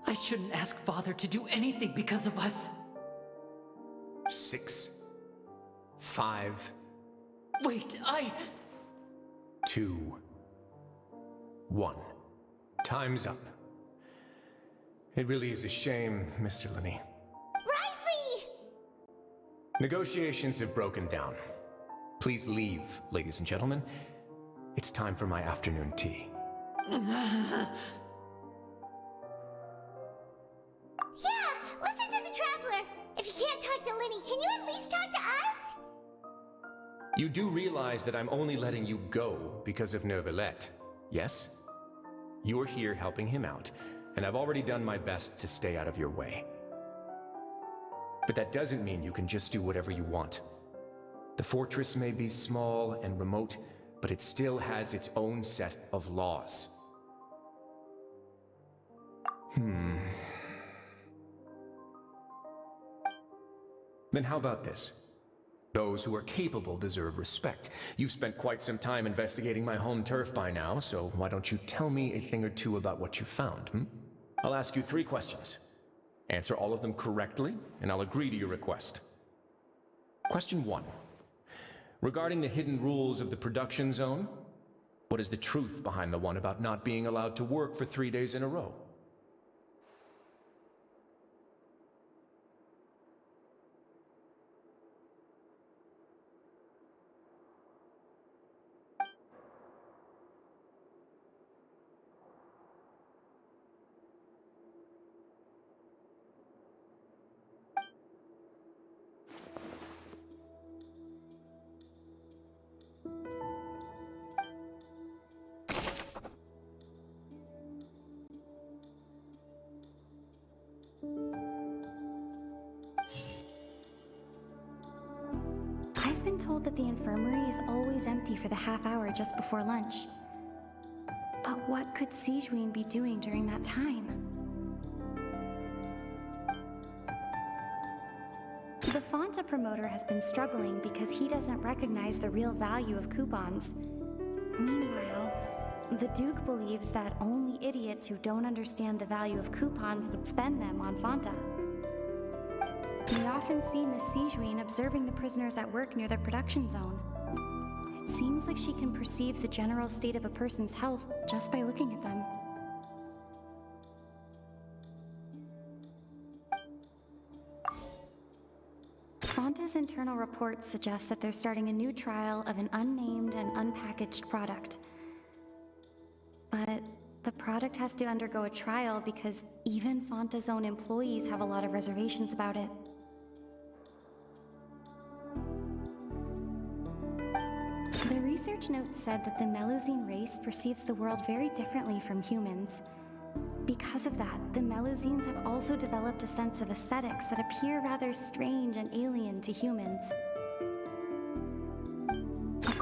I shouldn't ask Father to do anything because of us. 6, 5... Wait, 2, 1. Time's up. It really is a shame, Mr. Linney. Risley! Negotiations have broken down. Please leave, ladies and gentlemen. It's time for my afternoon tea. Yeah, listen to the Traveler. If you can't talk to Linny, can you at least talk to us? You do realize that I'm only letting you go because of Neuvillette, yes? You're here helping him out, and I've already done my best to stay out of your way. But that doesn't mean you can just do whatever you want. The fortress may be small and remote, but it still has its own set of laws. Then how about this? Those who are capable deserve respect. You've spent quite some time investigating my home turf by now, so why don't you tell me a thing or two about what you found, I'll ask you 3 questions. Answer all of them correctly, and I'll agree to your request. Question 1. Regarding the hidden rules of the production zone, what is the truth behind the one about not being allowed to work for 3 days in a row? I've been told that the infirmary is always empty for the half hour just before lunch. But what could Sigewinne be doing during that time? The Fonta promoter has been struggling because he doesn't recognize the real value of coupons. Meanwhile, the Duke believes that only idiots who don't understand the value of coupons would spend them on Fonta. We often see Miss Sigewinne observing the prisoners at work near the production zone. It seems like she can perceive the general state of a person's health just by looking at them. Fonta's internal reports suggest that they're starting a new trial of an unnamed and unpackaged product. But the product has to undergo a trial because even Fonta's own employees have a lot of reservations about it. The research notes said that the Melusine race perceives the world very differently from humans. Because of that, the Melusines have also developed a sense of aesthetics that appear rather strange and alien to humans.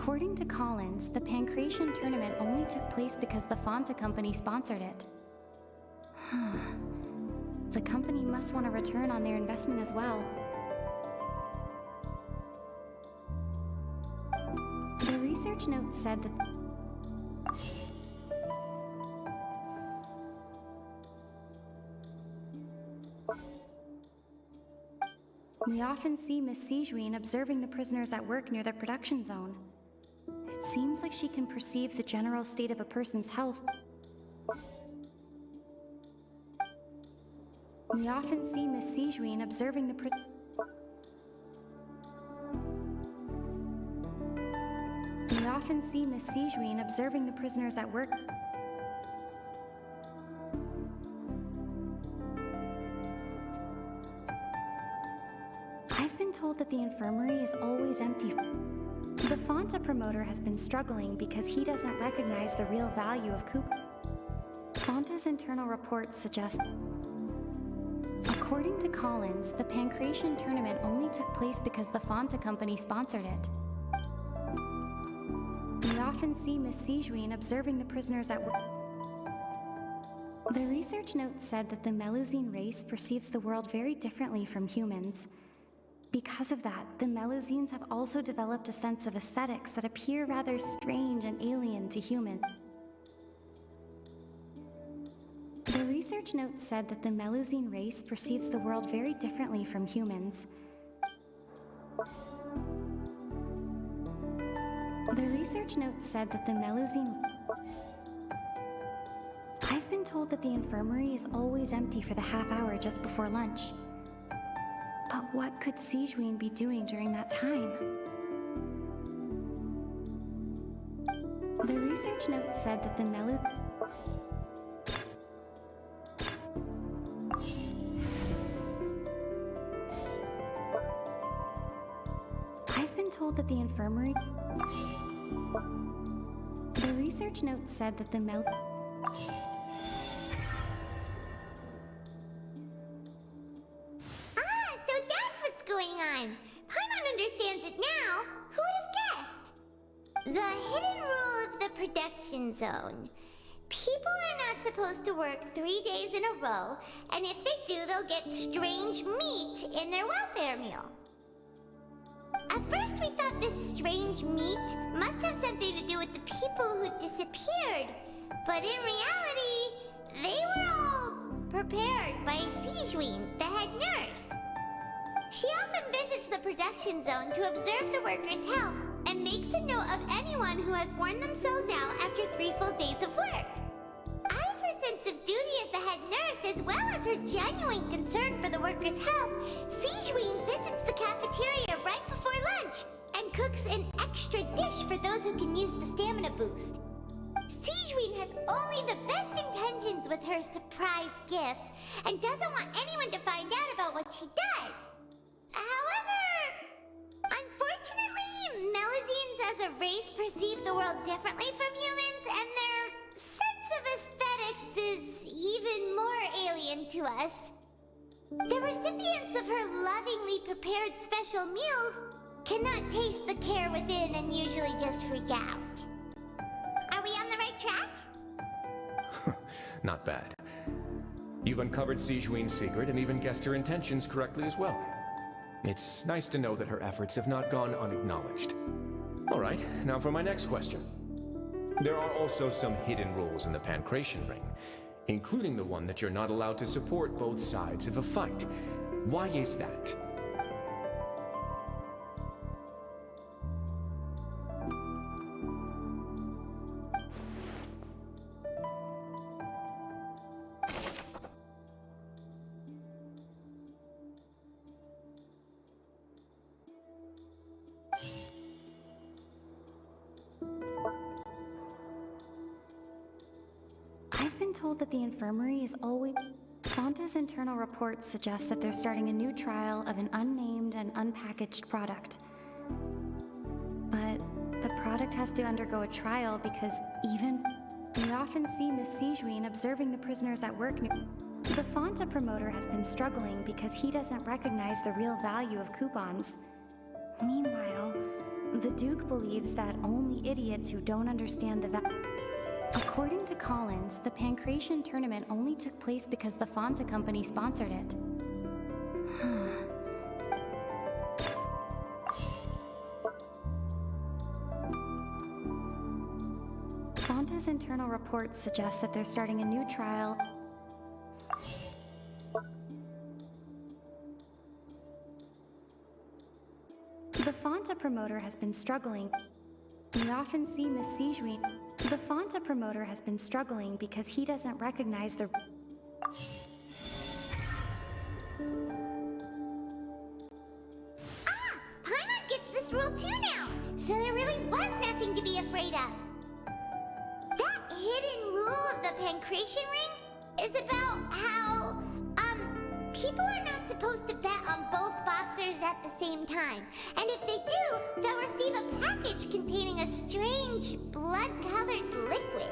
According to Collins, the Pancration tournament only took place because the Fonta company sponsored it. The company must want a return on their investment as well. The research note said that we often see Miss Sijuin observing the prisoners at work near the production zone. It seems like she can perceive the general state of a person's health. We often see Miss Sijuin observing the We often see Miss Sijuin observing the prisoners at work. I've been told that the infirmary is always empty. The Fonta promoter has been struggling because he doesn't recognize the real value of coupons. Fonta's internal reports suggest... According to Collins, the Pancration tournament only took place because the Fonta company sponsored it. We often see Miss Sijuin observing the prisoners at work. The research note said that the Melusine race perceives the world very differently from humans. Because of that, the Melusines have also developed a sense of aesthetics that appear rather strange and alien to humans. The research note said that the Melusine race perceives the world very differently from humans. The research note said that the Melusine... I've been told that the infirmary is always empty for the half hour just before lunch. But what could Sijuin be doing during that time? The research note said that the I've been told that the infirmary... The research note said that the So that's what's going on. Paimon understands it now. Who would have guessed? The hidden rule of the production zone. People are not supposed to work 3 days in a row, and if they do, they'll get strange meat in their welfare meal. At first we thought this strange meat must have something to do with the people who disappeared, but in reality, they were all prepared by Sijuin, the head nurse. She often visits the production zone to observe the workers' health and makes a note of anyone who has worn themselves out after 3 full days of work. Out of her sense of duty as the head nurse, as well as her genuine concern for the workers' health, Sijuin visits the cafeteria right before lunch and cooks an extra dish for those who can use the stamina boost. Sijuin has only the best intentions with her surprise gift and doesn't want anyone to find out about what she does. However, unfortunately, Melusines as a race perceive the world differently from humans, and their sense of aesthetics is even more alien to us. The recipients of her lovingly prepared special meals cannot taste the care within and usually just freak out. Are we on the right track? Not bad. You've uncovered Sijuin's secret and even guessed her intentions correctly as well. It's nice to know that her efforts have not gone unacknowledged. All right, now for my next question. There are also some hidden rules in the Pancration ring, including the one that you're not allowed to support both sides of a fight. Why is that? I've been told that the infirmary is always... Fonta's internal reports suggest that they're starting a new trial of an unnamed and unpackaged product. But the product has to undergo a trial because even... We often see Miss Sijuin observing the prisoners at work. The Fonta promoter has been struggling because he doesn't recognize the real value of coupons. Meanwhile, The Duke believes that only idiots who don't understand the According to Collins, the Pancration tournament only took place because the Fonta company sponsored it. Fonta's internal reports suggest that they're starting a new trial. The Fonta promoter has been struggling. We often see Miss Sijuin. The Fonta promoter has been struggling because he doesn't recognize the... Paimon gets this rule too now, so there really was nothing to be afraid of. That hidden rule of the Pancration ring is about how, people are not supposed to bet on both boxers at the same time. And if they do, they'll receive a package containing a strange, blood-colored liquid.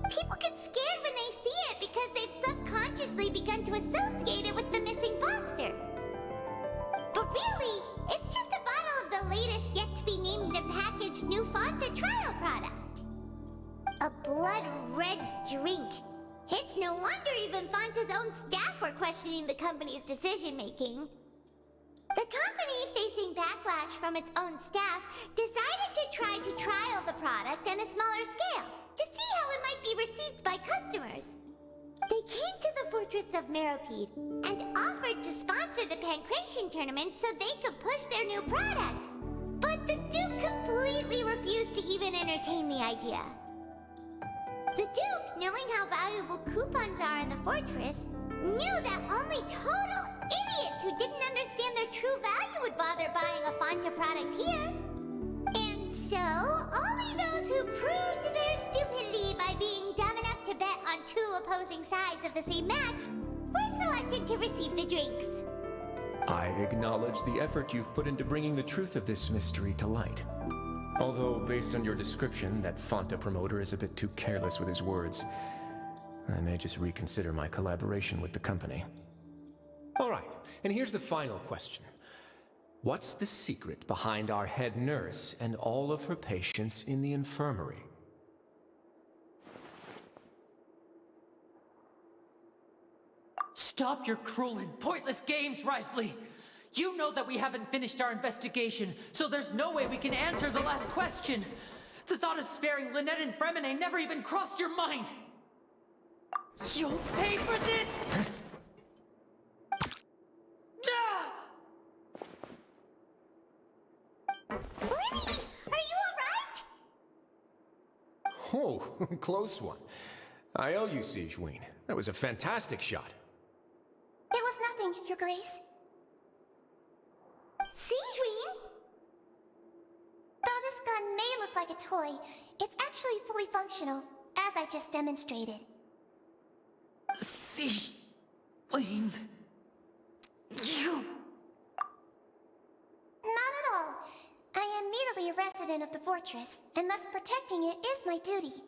People get scared when they see it because they've subconsciously begun to associate it with the missing boxer. But really, it's just a bottle of the latest yet-to-be-named or packaged new Fonta trial product. A blood-red drink. It's no wonder even Fonta's own staff were questioning the company's decision-making. The company, facing backlash from its own staff, decided to try to trial the product on a smaller scale to see how it might be received by customers. They came to the fortress of Meropide and offered to sponsor the Pancration tournament so they could push their new product. But the Duke completely refused to even entertain the idea. The Duke, knowing how valuable coupons are in the fortress, knew that only total idiots who didn't understand their true value would bother buying a Fonta product here. And so, only those who proved their stupidity by being dumb enough to bet on two opposing sides of the same match were selected to receive the drinks. I acknowledge the effort you've put into bringing the truth of this mystery to light. Although, based on your description, that Fonta promoter is a bit too careless with his words. I may just reconsider my collaboration with the company. All right, and here's the final question. What's the secret behind our head nurse and all of her patients in the infirmary? Stop your cruel and pointless games, Risley! You know that we haven't finished our investigation, so there's no way we can answer the last question. The thought of sparing Lynette and Fremine never even crossed your mind. You'll pay for this! Lenny, are you alright? Oh, close one. I owe you, Sijuin. That was a fantastic shot. It was nothing, Your Grace. Sijuin? Though this gun may look like a toy, it's actually fully functional, as I just demonstrated. Sijuin... You... Not at all. I am merely a resident of the fortress, and thus protecting it is my duty.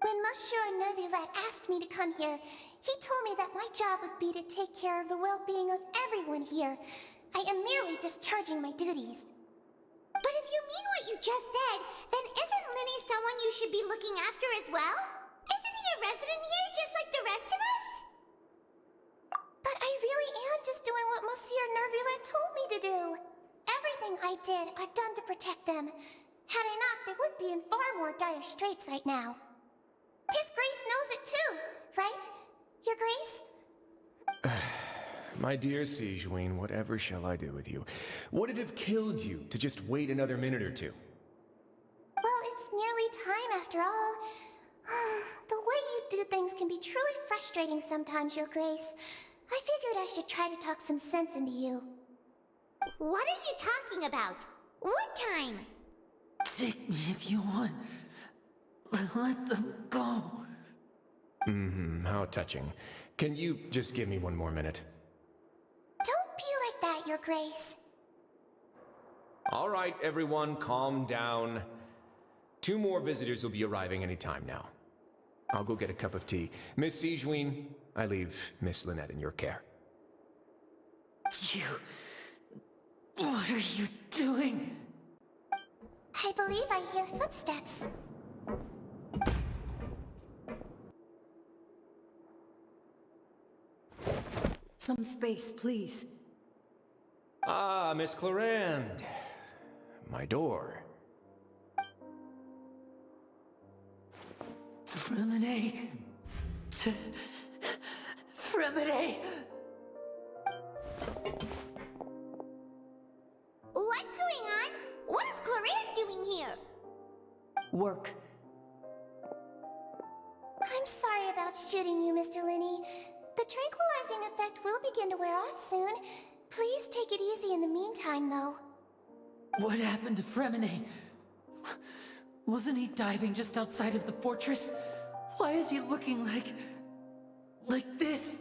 When Monsieur Neuvillette asked me to come here, he told me that my job would be to take care of the well-being of everyone here. I am merely discharging my duties. But if you mean what you just said, then isn't Linny someone you should be looking after as well? Isn't he a resident here just like the rest of us? But I really am just doing what Monsieur Neuvillette told me to do. Everything I did, I've done to protect them. Had I not, they would be in far more dire straits right now. His Grace knows it too, right? Your Grace? My dear Sijuin, whatever shall I do with you? Would it have killed you to just wait another minute or two? Well, it's nearly time after all. The way you do things can be truly frustrating sometimes, Your Grace. I figured I should try to talk some sense into you. What are you talking about? What time? Take me if you want. Let them go. How touching. Can you just give me one more minute? Don't be like that, Your Grace. All right, everyone, calm down. 2 more visitors will be arriving any time now. I'll go get a cup of tea. Miss Sijuin, I leave Miss Lynette in your care. You... What are you doing? I believe I hear footsteps. Some space, please. Ah, Miss Clarande. My door. Fremine. Fremine. What's going on? What is Clarande doing here? Work. I'm sorry about shooting you, Mr. Linney. The tranquilizing effect will begin to wear off soon. Please take it easy in the meantime, though. What happened to Fremine? Wasn't he diving just outside of the fortress? Why is he looking like this?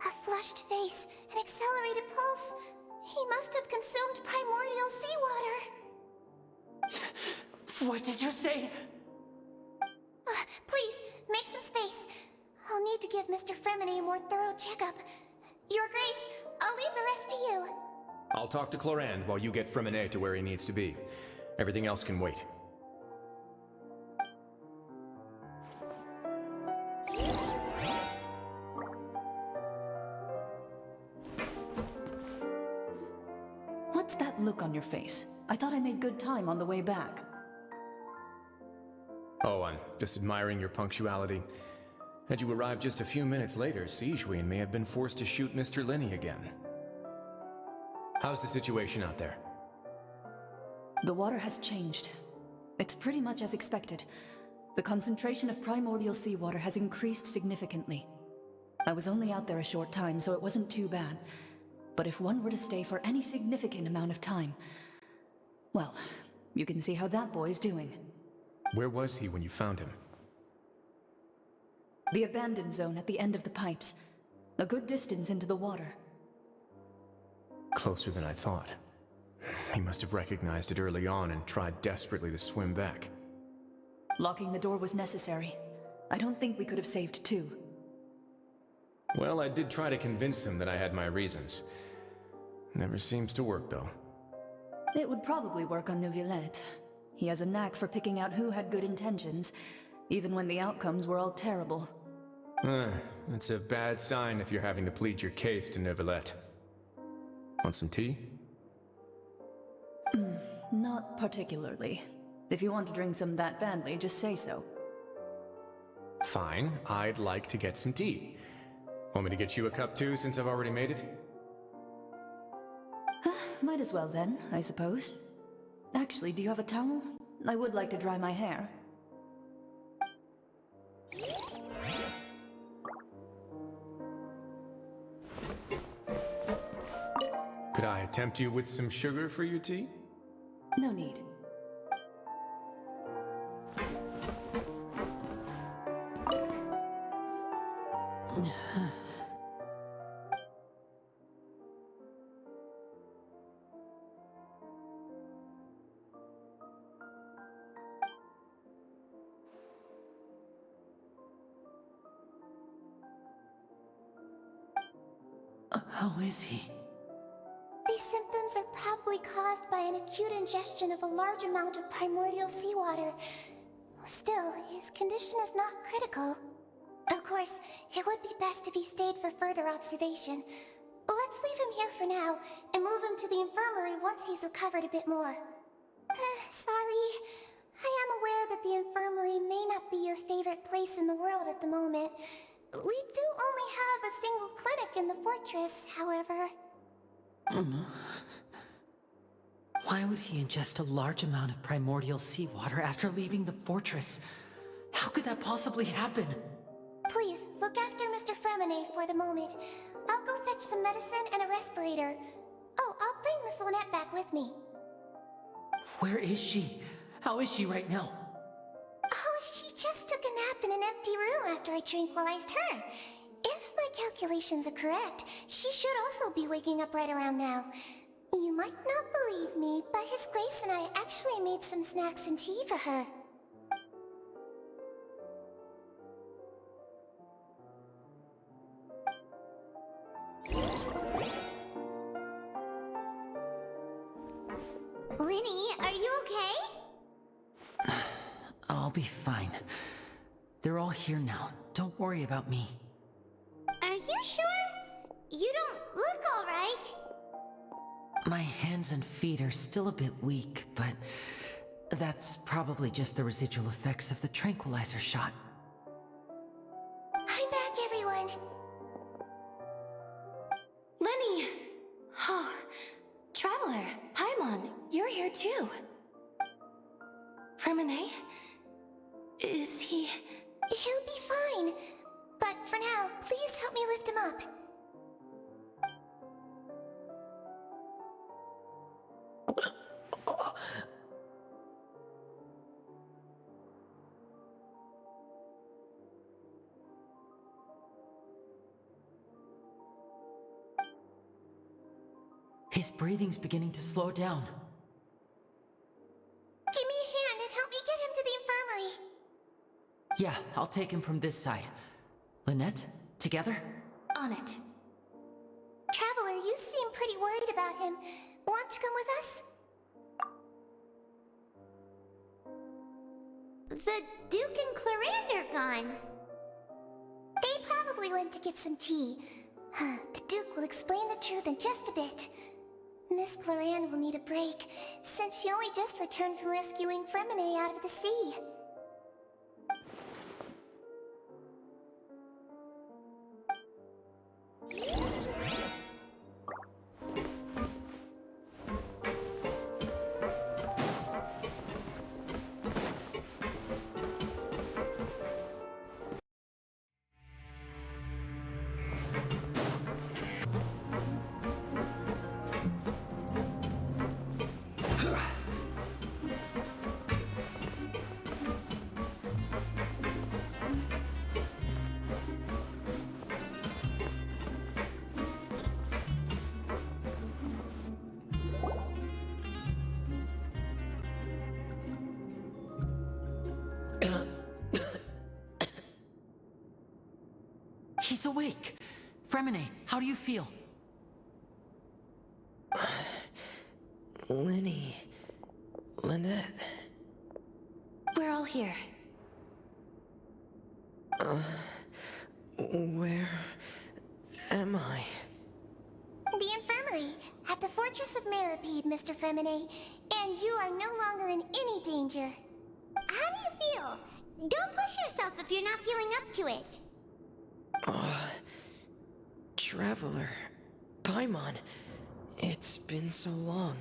A flushed face, an accelerated pulse. He must have consumed primordial seawater. What did you say? Please, make some space. I'll need to give Mr. Fremine a more thorough checkup. Your Grace, I'll leave the rest to you. I'll talk to Clarande while you get Fremine to where he needs to be. Everything else can wait. What's that look on your face? I thought I made good time on the way back. Oh, I'm just admiring your punctuality. Had you arrived just a few minutes later, Sigewinne may have been forced to shoot Mr. Linney again. How's the situation out there? The water has changed. It's pretty much as expected. The concentration of primordial seawater has increased significantly. I was only out there a short time, so it wasn't too bad. But if one were to stay for any significant amount of time, well, you can see how that boy's doing. Where was he when you found him? The abandoned zone at the end of the pipes. A good distance into the water. Closer than I thought. He must have recognized it early on and tried desperately to swim back. Locking the door was necessary. I don't think we could have saved two. Well, I did try to convince him that I had my reasons. Never seems to work, though. It would probably work on Neuvillette. He has a knack for picking out who had good intentions, even when the outcomes were all terrible. It's a bad sign if you're having to plead your case to Neuvillette. Want some tea? Not particularly. If you want to drink some that badly, just say so. Fine, I'd like to get some tea. Want me to get you a cup too, since I've already made it? Might as well then, I suppose. Actually, do you have a towel? I would like to dry my hair. Could I tempt you with some sugar for your tea? No need. How is he? These symptoms are probably caused by an acute ingestion of a large amount of primordial seawater. Still, his condition is not critical. Of course, it would be best if he stayed for further observation. Let's leave him here for now, and move him to the infirmary once he's recovered a bit more. Sorry. I am aware that the infirmary may not be your favorite place in the world at the moment. We do only have a single clinic in the fortress, however. Why would he ingest a large amount of primordial seawater after leaving the fortress? How could that possibly happen? Please, look after Mr. Fremine for the moment. I'll go fetch some medicine and a respirator. Oh, I'll bring Miss Lynette back with me. Where is she? How is she right now? Oh, she just took a nap in an empty room after I tranquilized her. If my calculations are correct, she should also be waking up right around now. You might not believe me, but His Grace and I actually made some snacks and tea for her. Are you okay? I'll be fine. They're all here now. Don't worry about me. Are you sure? You don't look all right. My hands and feet are still a bit weak, but that's probably just the residual effects of the tranquilizer shot. I'm back, everyone. Lenny! Oh, Traveler, Paimon, you're here too. Fremine? Is he... He'll be fine. But for now, please help me lift him up. His breathing's beginning to slow down. Give me a hand and help me get him to the infirmary. Yeah, I'll take him from this side. Lynette, together? On it. Traveler, you seem pretty worried about him. Want to come with us? The Duke and Clarande are gone. They probably went to get some tea. The Duke will explain the truth in just a bit. Miss Clarande will need a break, since she only just returned from rescuing Fremine out of the sea. He's awake. Fremine, how do you feel? Lenny... Lynette... We're all here. Where... am I? The infirmary, at the Fortress of Meripede, Mr. Fremine, and you are no longer in any danger. How do you feel? Don't push yourself if you're not feeling up to it. Traveler... Paimon... It's been so long.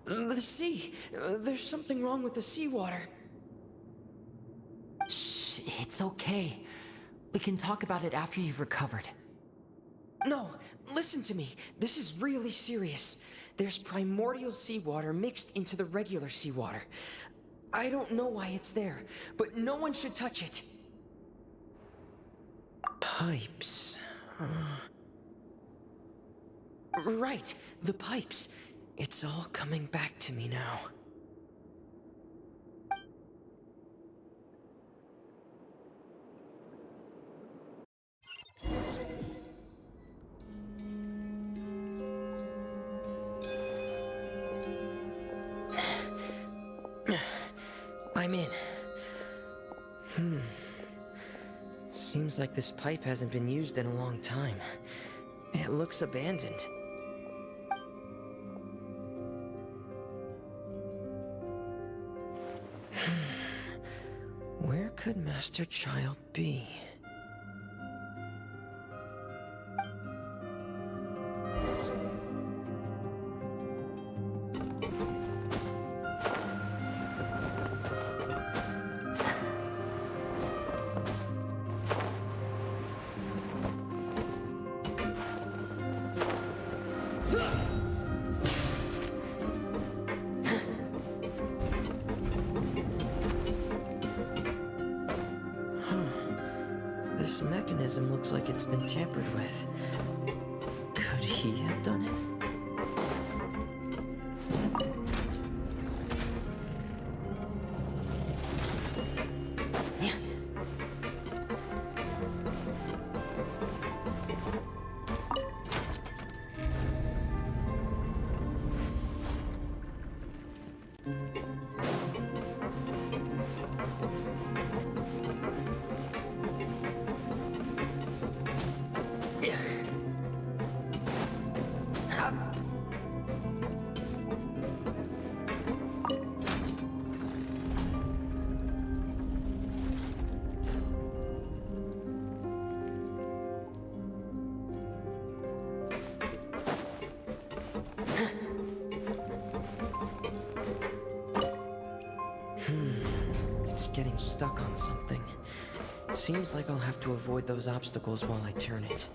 The sea! There's something wrong with the seawater. Shh, it's okay. We can talk about it after you've recovered. No, listen to me. This is really serious. There's primordial seawater mixed into the regular seawater. I don't know why it's there, but no one should touch it. Pipes... Right, the pipes. It's all coming back to me now. I'm in. Seems like this pipe hasn't been used in a long time. It looks abandoned. Where could Master Child be? This mechanism looks like it's been tampered with. Could he have done it? getting stuck on something. Seems like I'll have to avoid those obstacles while I turn it.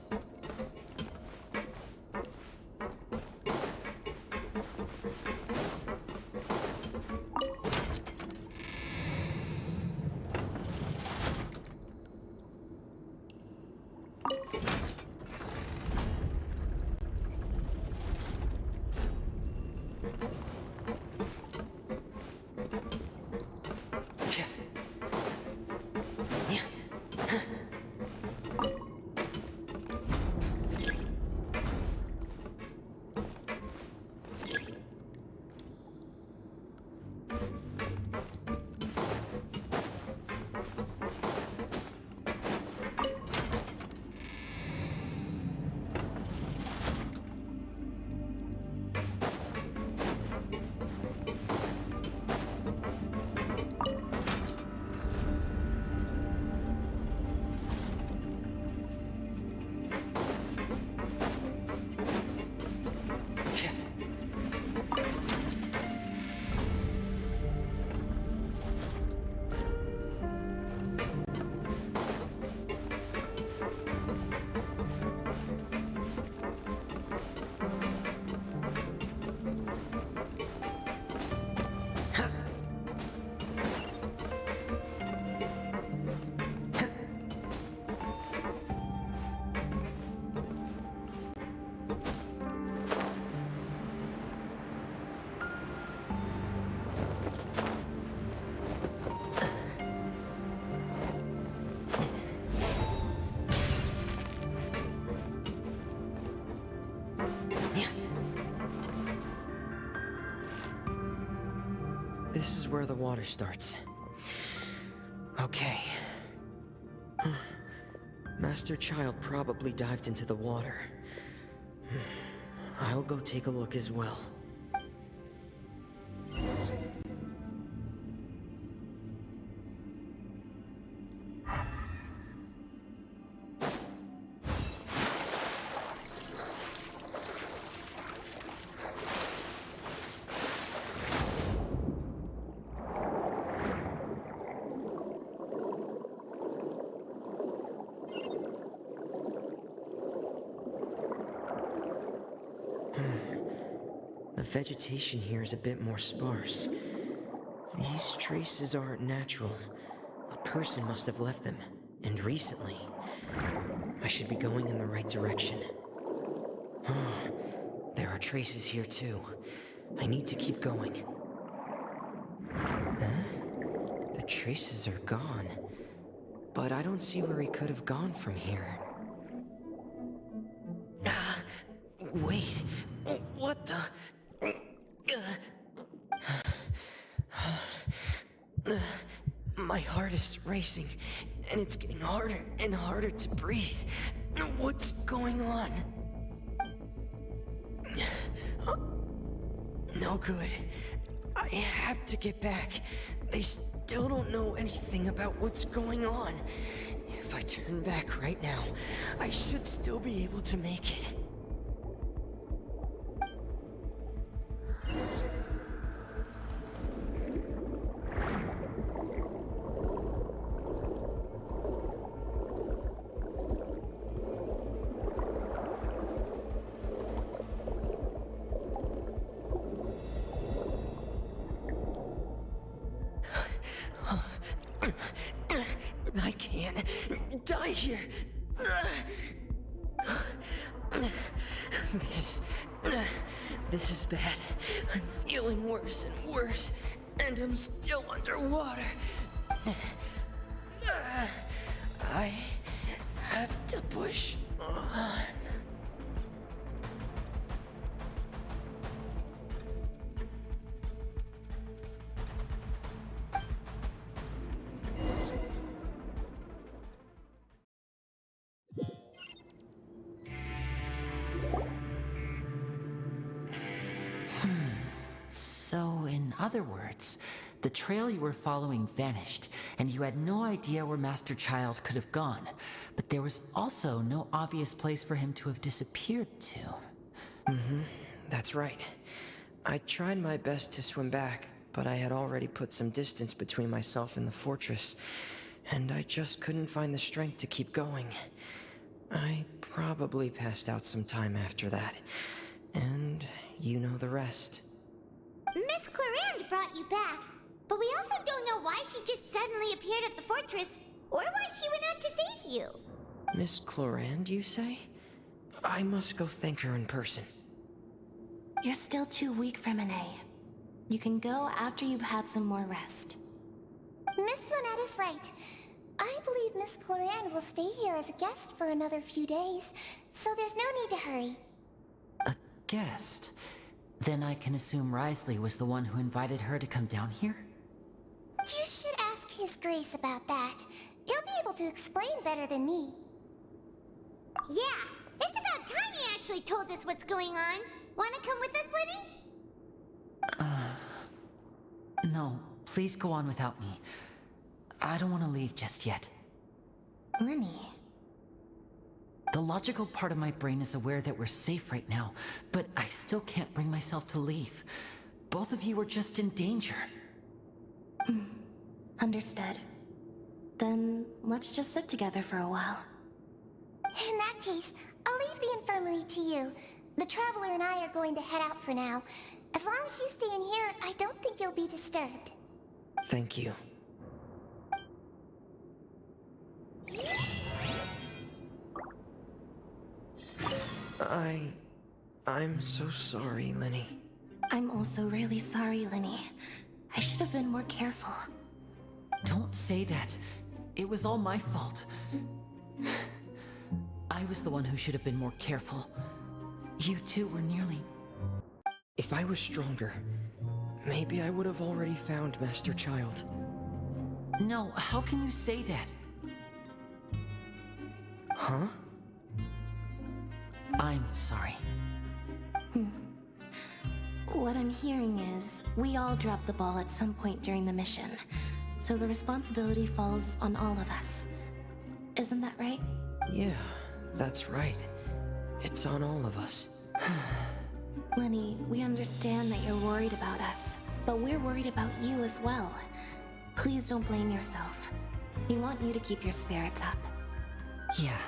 This is where the water starts. Okay. Master Child probably dived into the water. I'll go take a look as well. The vegetation here is a bit more sparse. These traces aren't natural. A person must have left them, and recently. I should be going in the right direction. There are traces here too. I need to keep going. The traces are gone, but I don't see where he could have gone from here. Wait, what the? My heart is racing, and it's getting harder and harder to breathe. What's going on? No good. I have to get back. They still don't know anything about what's going on. If I turn back right now, I should still be able to make it. I can't die here. This is bad. I'm feeling worse and worse, and I'm still underwater. I have to push on. So, in other words, the trail you were following vanished, and you had no idea where Master Child could have gone. But there was also no obvious place for him to have disappeared to. That's right. I tried my best to swim back, but I had already put some distance between myself and the fortress, and I just couldn't find the strength to keep going. I probably passed out some time after that, and you know the rest. Miss Clarande brought you back, but we also don't know why she just suddenly appeared at the fortress, or why she went out to save you. Miss Clarande, you say? I must go thank her in person. You're still too weak for Monet. You can go after you've had some more rest. Miss Lynette is right. I believe Miss Clarande will stay here as a guest for another few days, so there's no need to hurry. A guest? Then I can assume Risley was the one who invited her to come down here? You should ask His Grace about that. He'll be able to explain better than me. Yeah, it's about time he actually told us what's going on. Wanna come with us, Lenny? No, please go on without me. I don't want to leave just yet. Lenny. The logical part of my brain is aware that we're safe right now, but I still can't bring myself to leave. Both of you are just in danger. Understood. Then let's just sit together for a while. In that case, I'll leave the infirmary to you. The Traveler and I are going to head out for now. As long as you stay in here, I don't think you'll be disturbed. Thank you. I'm so sorry, Lenny. I'm also really sorry, Lenny. I should have been more careful. Don't say that. It was all my fault. I was the one who should have been more careful. You two were nearly... If I was stronger, maybe I would have already found Master Child. No, how can you say that? Huh? I'm sorry. What I'm hearing is, we all dropped the ball at some point during the mission, so the responsibility falls on all of us. Isn't that right? Yeah, that's right. It's on all of us. Lenny, we understand that you're worried about us, but we're worried about you as well. Please don't blame yourself. We want you to keep your spirits up. Yeah,